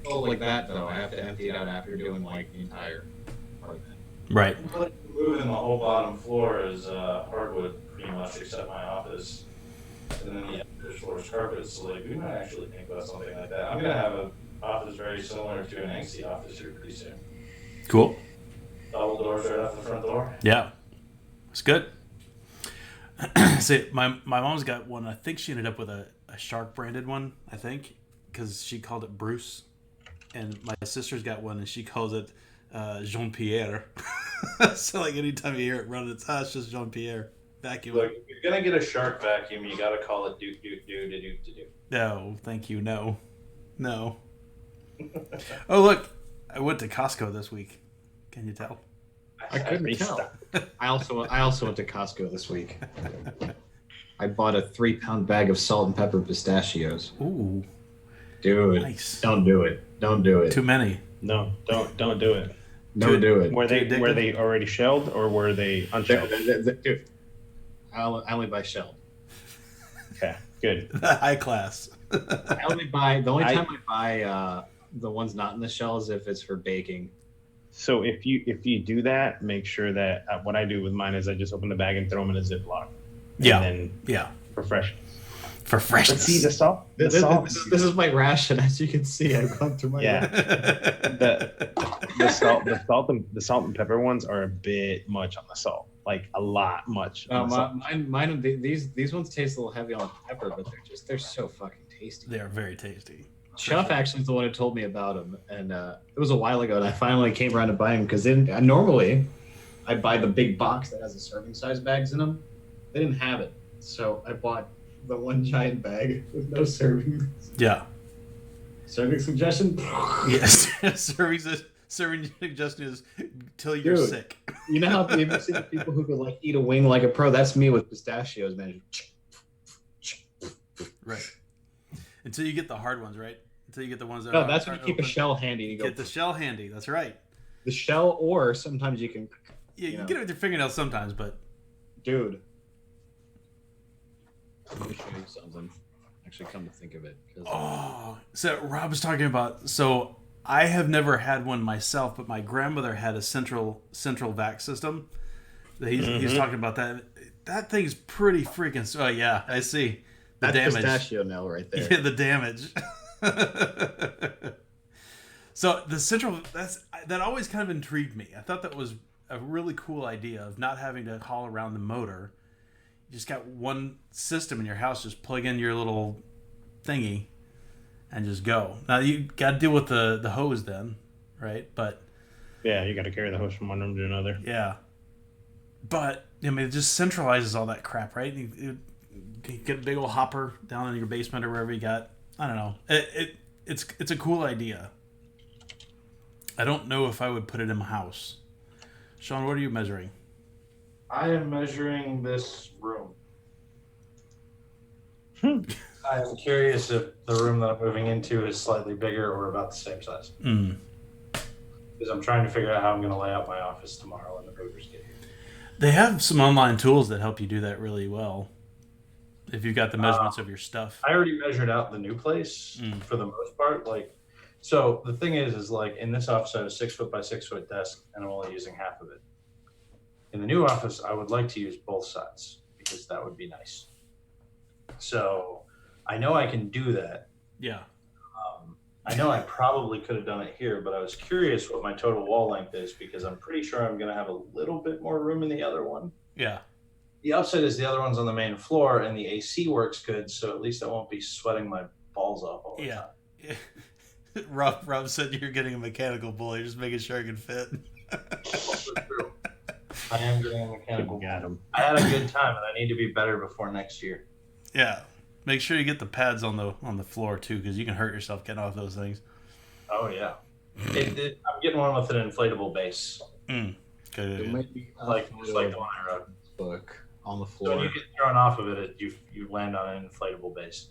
Like that though, I have to empty it out after doing like the entire apartment. Right. Moving the whole bottom floor is hardwood, pretty much, except my office. And then the upstairs floor is carpet, so like we might actually think about something like that. I'm gonna have an office very similar to an angsty office here pretty soon. Cool. Double doors right off the front door. Yeah. It's good. See, my mom's got one. I think she ended up with a shark branded one, I think, because she called it Bruce. And my sister's got one, and she calls it Jean-Pierre. So like anytime you hear it run, it's just Jean-Pierre vacuum. Look, if you're gonna get a shark vacuum, you gotta call it doot doot doot doot doot. No, thank you. No. Oh look, I went to Costco this week. Can you tell? I couldn't tell. I also went to Costco this week. I bought a 3-pound bag of salt and pepper pistachios. Ooh, Dude, nice. Don't do it. Don't do it. Too many. No, don't do it. Don't do it. Were they already shelled or were they unshelled? Dude, I only buy shelled. Okay, good. High class. I only buy the only time I buy the ones not in the shell is if it's for baking. So if you do that, make sure that what I do with mine is I just open the bag and throw them in a Ziploc. Yeah. And then Yeah. for freshness. For freshness. But see, the salt. This is my ration, as you can see. I've gone through my Yeah. ration. The salt and pepper ones are a bit much on the salt, like a lot much. On the salt. Mine, these ones taste a little heavy on pepper, but they're so fucking tasty. They are very tasty. Chuff actually is the one who told me about them, and it was a while ago, and I finally came around to buy them because normally I buy the big box that has the serving size bags in them. They didn't have it, so I bought the one giant bag with no serving. Yeah. Serving suggestion? Yes. serving suggestion is till you're Dude, sick. You know how you ever see the people who could like eat a wing like a pro? That's me with pistachios, man. Right. Until you get the hard ones, right? Until you get the ones that No, that's when you keep open. a shell handy. And you go Get the shell handy. That's right. the shell, or sometimes you can. Yeah, you know. get it with your fingernails sometimes, but Dude. Let me show you something. Actually, come to think of it. so Rob was talking about. So I have never had one myself, but my grandmother had a central vac system. He's talking about that. That thing's pretty freaking. Oh yeah, I see. The That's damage. pistachio now, right there. Yeah, the damage. So the central that always kind of intrigued me. I thought that was a really cool idea of not having to haul around the motor. You just got one system in your house. Just plug in your little thingy and just go. Now you got to deal with the hose then, right? But Yeah, you got to carry the hose from one room to another. yeah, but I mean, it just centralizes all that crap, right? You get a big old hopper down in your basement or wherever you got. I don't know. It's a cool idea. I don't know if I would put it in my house. Sean, what are you measuring? I am measuring this room. I am curious if the room that I'm moving into is slightly bigger or about the same size. Because I'm trying to figure out how I'm going to lay out my office tomorrow when the movers get here. They have some online tools that help you do that really well. If you've got the measurements of your stuff. I already measured out the new place for the most part. So the thing is like in this office, I have a 6 foot by 6 foot desk, and I'm only using half of it. In the new office, I would like to use both sides because that would be nice. So I know I can do that. Yeah. I know I probably could have done it here, but I was curious what my total wall length is because I'm pretty sure I'm going to have a little bit more room in the other one. Yeah. The upside is the other one's on the main floor, and the AC works good, so at least I won't be sweating my balls off all the time. Yeah. Rob said you're getting a mechanical bull. You're just making sure it can fit. I am getting a mechanical. Got him. I had a good time, and I need to be better before next year. Yeah. Make sure you get the pads on the floor too, because you can hurt yourself getting off those things. Oh yeah, I'm getting one with an inflatable base, Good There idea. might be a just like the one I rode. book on the So floor. when you get thrown off of it, you land on an inflatable base.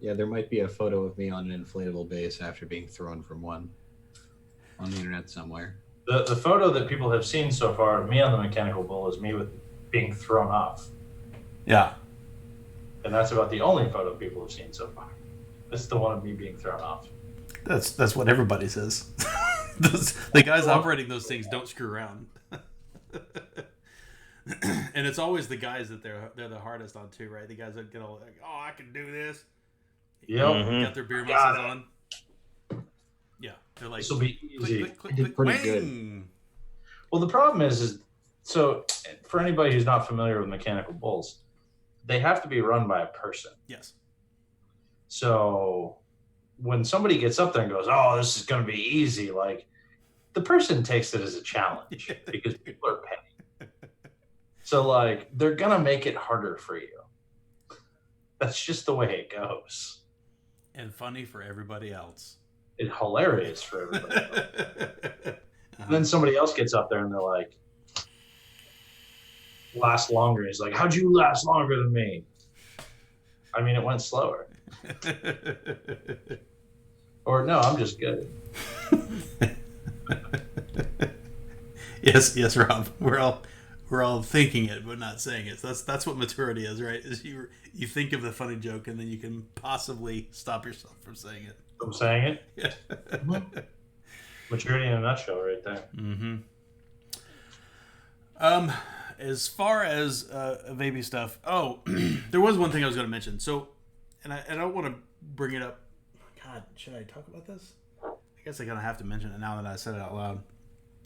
Yeah, there might be a photo of me on an inflatable base after being thrown from one on the internet somewhere. The photo that people have seen so far of me on the mechanical bull is me with being thrown off, Yeah. and that's about the only photo people have seen so far. This is the one of me being thrown off. That's what everybody says. The guys operating those things don't screw around. And it's always the guys that they're the hardest on too, right? The guys that get all like, "Oh, I can do this." Yep. Got their beer Got muscles on. Yeah, they're like, This will be easy. Did pretty good. wing. Well, the problem is so for anybody who's not familiar with mechanical bulls, they have to be run by a person. Yes. So when somebody gets up there and goes, "Oh, this is going to be easy," like the person takes it as a challenge because people are paying. So like they're going to make it harder for you. That's just the way it goes. And funny for everybody else. It's hilarious for everybody else. And then somebody else gets up there and they're like, last longer. He's like, "How'd you last longer than me?" I mean, it went slower. Or no, I'm just good. Yes, Rob. We're all thinking it, but not saying it. So that's what maturity is, right? Is you think of the funny joke and then you can possibly stop yourself from saying it. I'm saying it. Yeah. Maturity in a nutshell, right there. Mm-hmm. as far as vapey stuff, there was one thing I was going to mention. So, and I don't want to bring it up. God, should I talk about this? I guess I kind of have to mention it now that I said it out loud.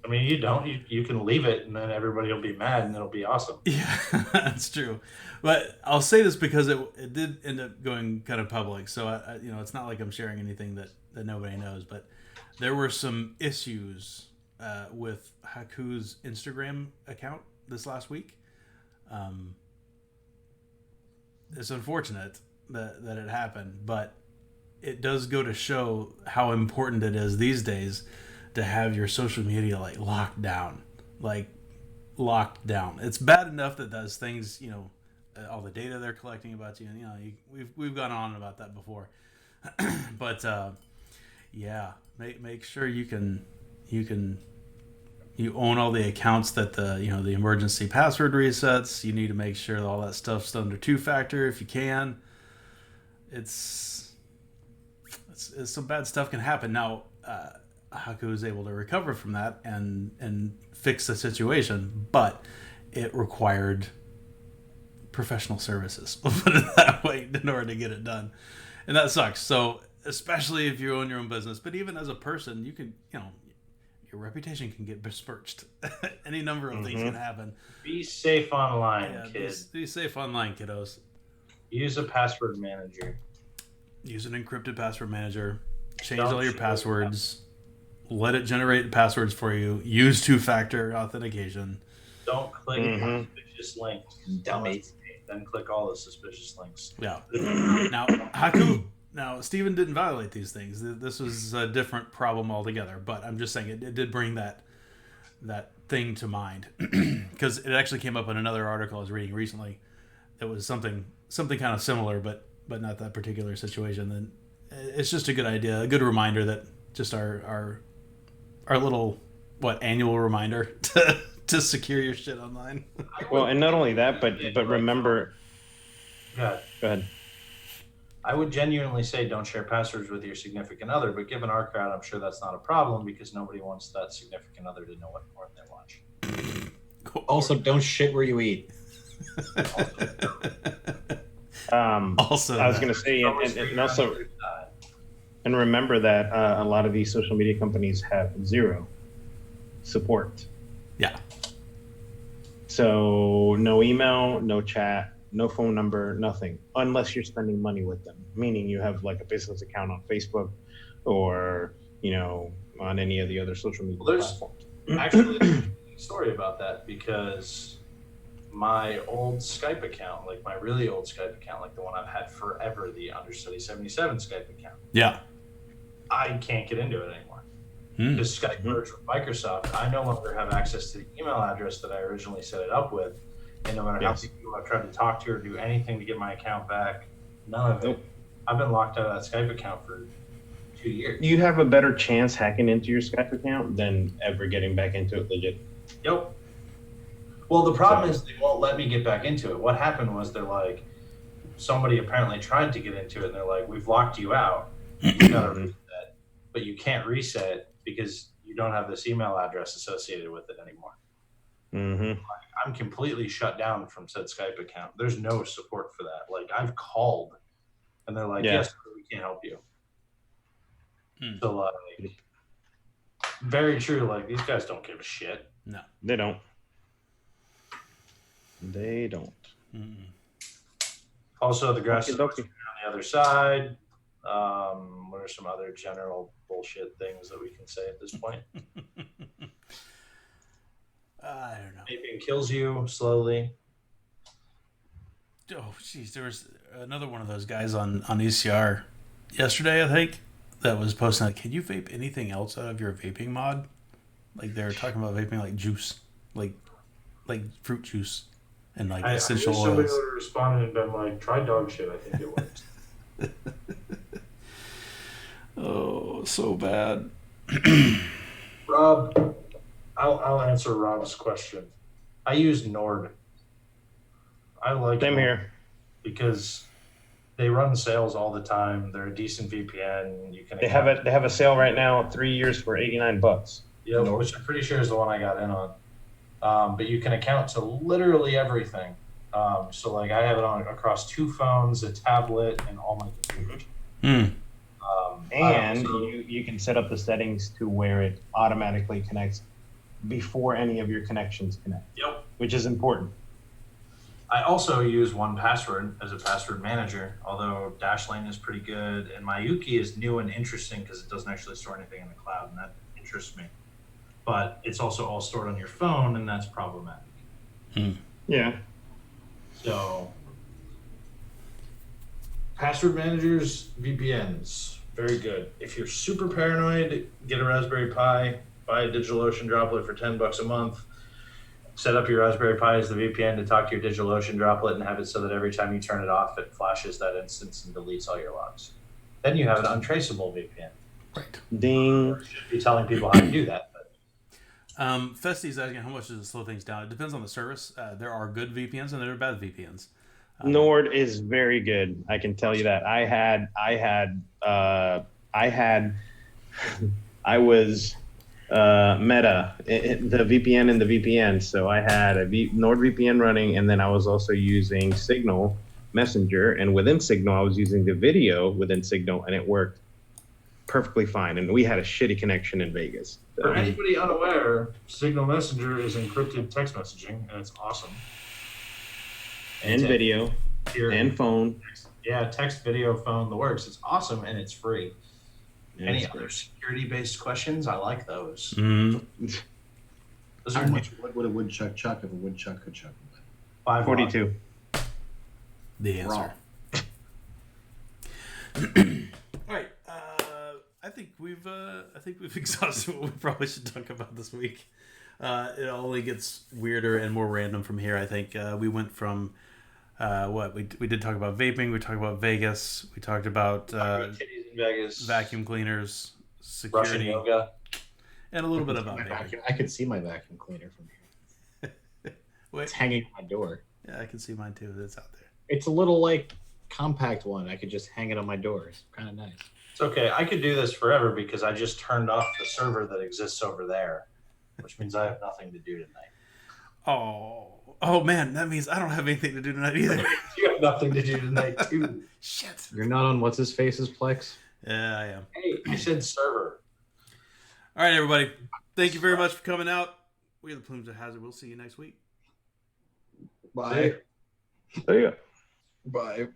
I mean, you don't. You can leave it, and then everybody will be mad, and it'll be awesome. Yeah, that's true. But I'll say this because it did end up going kind of public. So, it's not like I'm sharing anything that nobody knows. But there were some issues with Haku's Instagram account this last week. It's unfortunate that it happened, but it does go to show how important it is these days to have your social media locked down. It's bad enough that those things, all the data they're collecting about you, and we've gone on about that before. But make sure you own all the accounts that the emergency password resets. You need to make sure that all that stuff's under 2-factor if you can. It's some bad stuff can happen. Now, Haku was able to recover from that and fix the situation, but it required professional services. We'll put it that way in order to get it done, and that sucks. So, especially if you own your own business, but even as a person, you can, your reputation can get besmirched. Any number of things can happen. Be safe online, kids. Be safe online, kiddos. Use a password manager. Use an encrypted password manager. Change all your passwords. Let it generate passwords for you. Use 2-factor authentication. Don't click suspicious links. Dummy. Then click all the suspicious links. Yeah. Now, Haku. Now, Steven didn't violate these things. This was a different problem altogether. But I'm just saying it did bring that thing to mind because it actually came up in another article I was reading recently. That was something kind of similar, but not that particular situation. And it's just a good idea, a good reminder that just our little annual reminder to secure your shit online. Well, and not only that, but remember. Go ahead. I would genuinely say don't share passwords with your significant other, but given our crowd, I'm sure that's not a problem because nobody wants that significant other to know what porn they watch. Also, don't shit where you eat. Also, I was going to say, and also, and remember that a lot of these social media companies have zero support. Yeah. So no email, no chat, no phone number, nothing, unless you're spending money with them. Meaning you have like a business account on Facebook or, on any of the other social media platforms. Actually, there's a story about that because my old Skype account, like my really old Skype account, like the one I've had forever, the Understudy 77 Skype account. Yeah. I can't get into it anymore. Because Skype merged with Microsoft. I no longer have access to the email address that I originally set it up with. And no matter how many people I've tried to talk to or do anything to get my account back, none of it. I've been locked out of that Skype account for 2 years. You have a better chance hacking into your Skype account than ever getting back into it legit. Yep. Well, the problem is they won't let me get back into it. What happened was they're like, somebody apparently tried to get into it, and they're like, we've locked you out. You gotta reset, but you can't reset because you don't have this email address associated with it anymore. Mm-hmm. I'm completely shut down from said Skype account. There's no support for that. Like, I've called, and they're like, yes, we can't help you. So, like, very true. Like, these guys don't give a shit. No. They don't. They don't. Also, the grass is on the other side. What are some other general bullshit things that we can say at this point? I don't know. Vaping kills you slowly. Oh, jeez. There was another one of those guys on ECR yesterday, I think, that was posting, like, can you vape anything else out of your vaping mod? Like, they were talking about vaping, like, juice. Like fruit juice. And, like, essential oils. Somebody would have responded and been like, try dog shit. I think it works. Oh, so bad. Rob, I'll answer Rob's question. I use Nord. I like Same Nord here. because they run sales all the time. They're a decent VPN. You can. They have a sale right now, 3 years for $89. Yeah, which I'm pretty sure is the one I got in on. but you can account to literally everything. So like I have it on across 2 phones, a tablet, and all my computers. And you can set up the settings to where it automatically connects before any of your connections connect. Yep. Which is important. I also use 1Password as a password manager, although Dashlane is pretty good, and my Yuki is new and interesting because it doesn't actually store anything in the cloud, and that interests me. But it's also all stored on your phone, and that's problematic. Yeah. So, password managers, VPNs, very good. If you're super paranoid, get a Raspberry Pi, buy a DigitalOcean droplet for $10 a month. Set up your Raspberry Pi as the VPN to talk to your DigitalOcean droplet and have it so that every time you turn it off, it flashes that instance and deletes all your logs. Then you have an untraceable VPN. Right. Ding. You should be telling people how to do that. Festy's asking how much does it slow things down. It depends on the service. There are good VPNs and there are bad VPNs. Nord is very good. I can tell you that. I was Meta, the VPN in the VPN. So I had a NordVPN running, and then I was also using Signal Messenger. And within Signal, I was using the video within Signal, and it worked perfectly fine. And we had a shitty connection in Vegas. So. For anybody unaware, Signal Messenger is encrypted text messaging, and it's awesome. And video, and phone. Yeah, text, video, phone, the works. It's awesome, and it's free. Yeah, Any other security-based questions? I like those. Mm-hmm. Those How are much wood would a woodchuck chuck if a woodchuck could chuck wood? 5 42. The answer. Wrong. All right. I think we've exhausted what we probably should talk about this week. It only gets weirder and more random from here. I think we went from we did talk about vaping. We talked about Vegas. We talked about titties in Vegas, vacuum cleaners, Russian security, yoga, and a little bit about vaping. I could see my vacuum cleaner from here. Wait, It's hanging on my door. yeah, I can see mine too. It's out there. It's a little like compact one. I could just hang it on my door. It's kind of nice. It's okay. I could do this forever because I just turned off the server that exists over there, which means I have nothing to do tonight. Oh man, that means I don't have anything to do tonight either. You have nothing to do tonight too. Shit. You're not on what's his face's Plex? Yeah, I am. Hey, I said server. All right, everybody. Thank you very much for coming out. We are the Plumes of Hazard. We'll see you next week. Bye. There you go. Bye.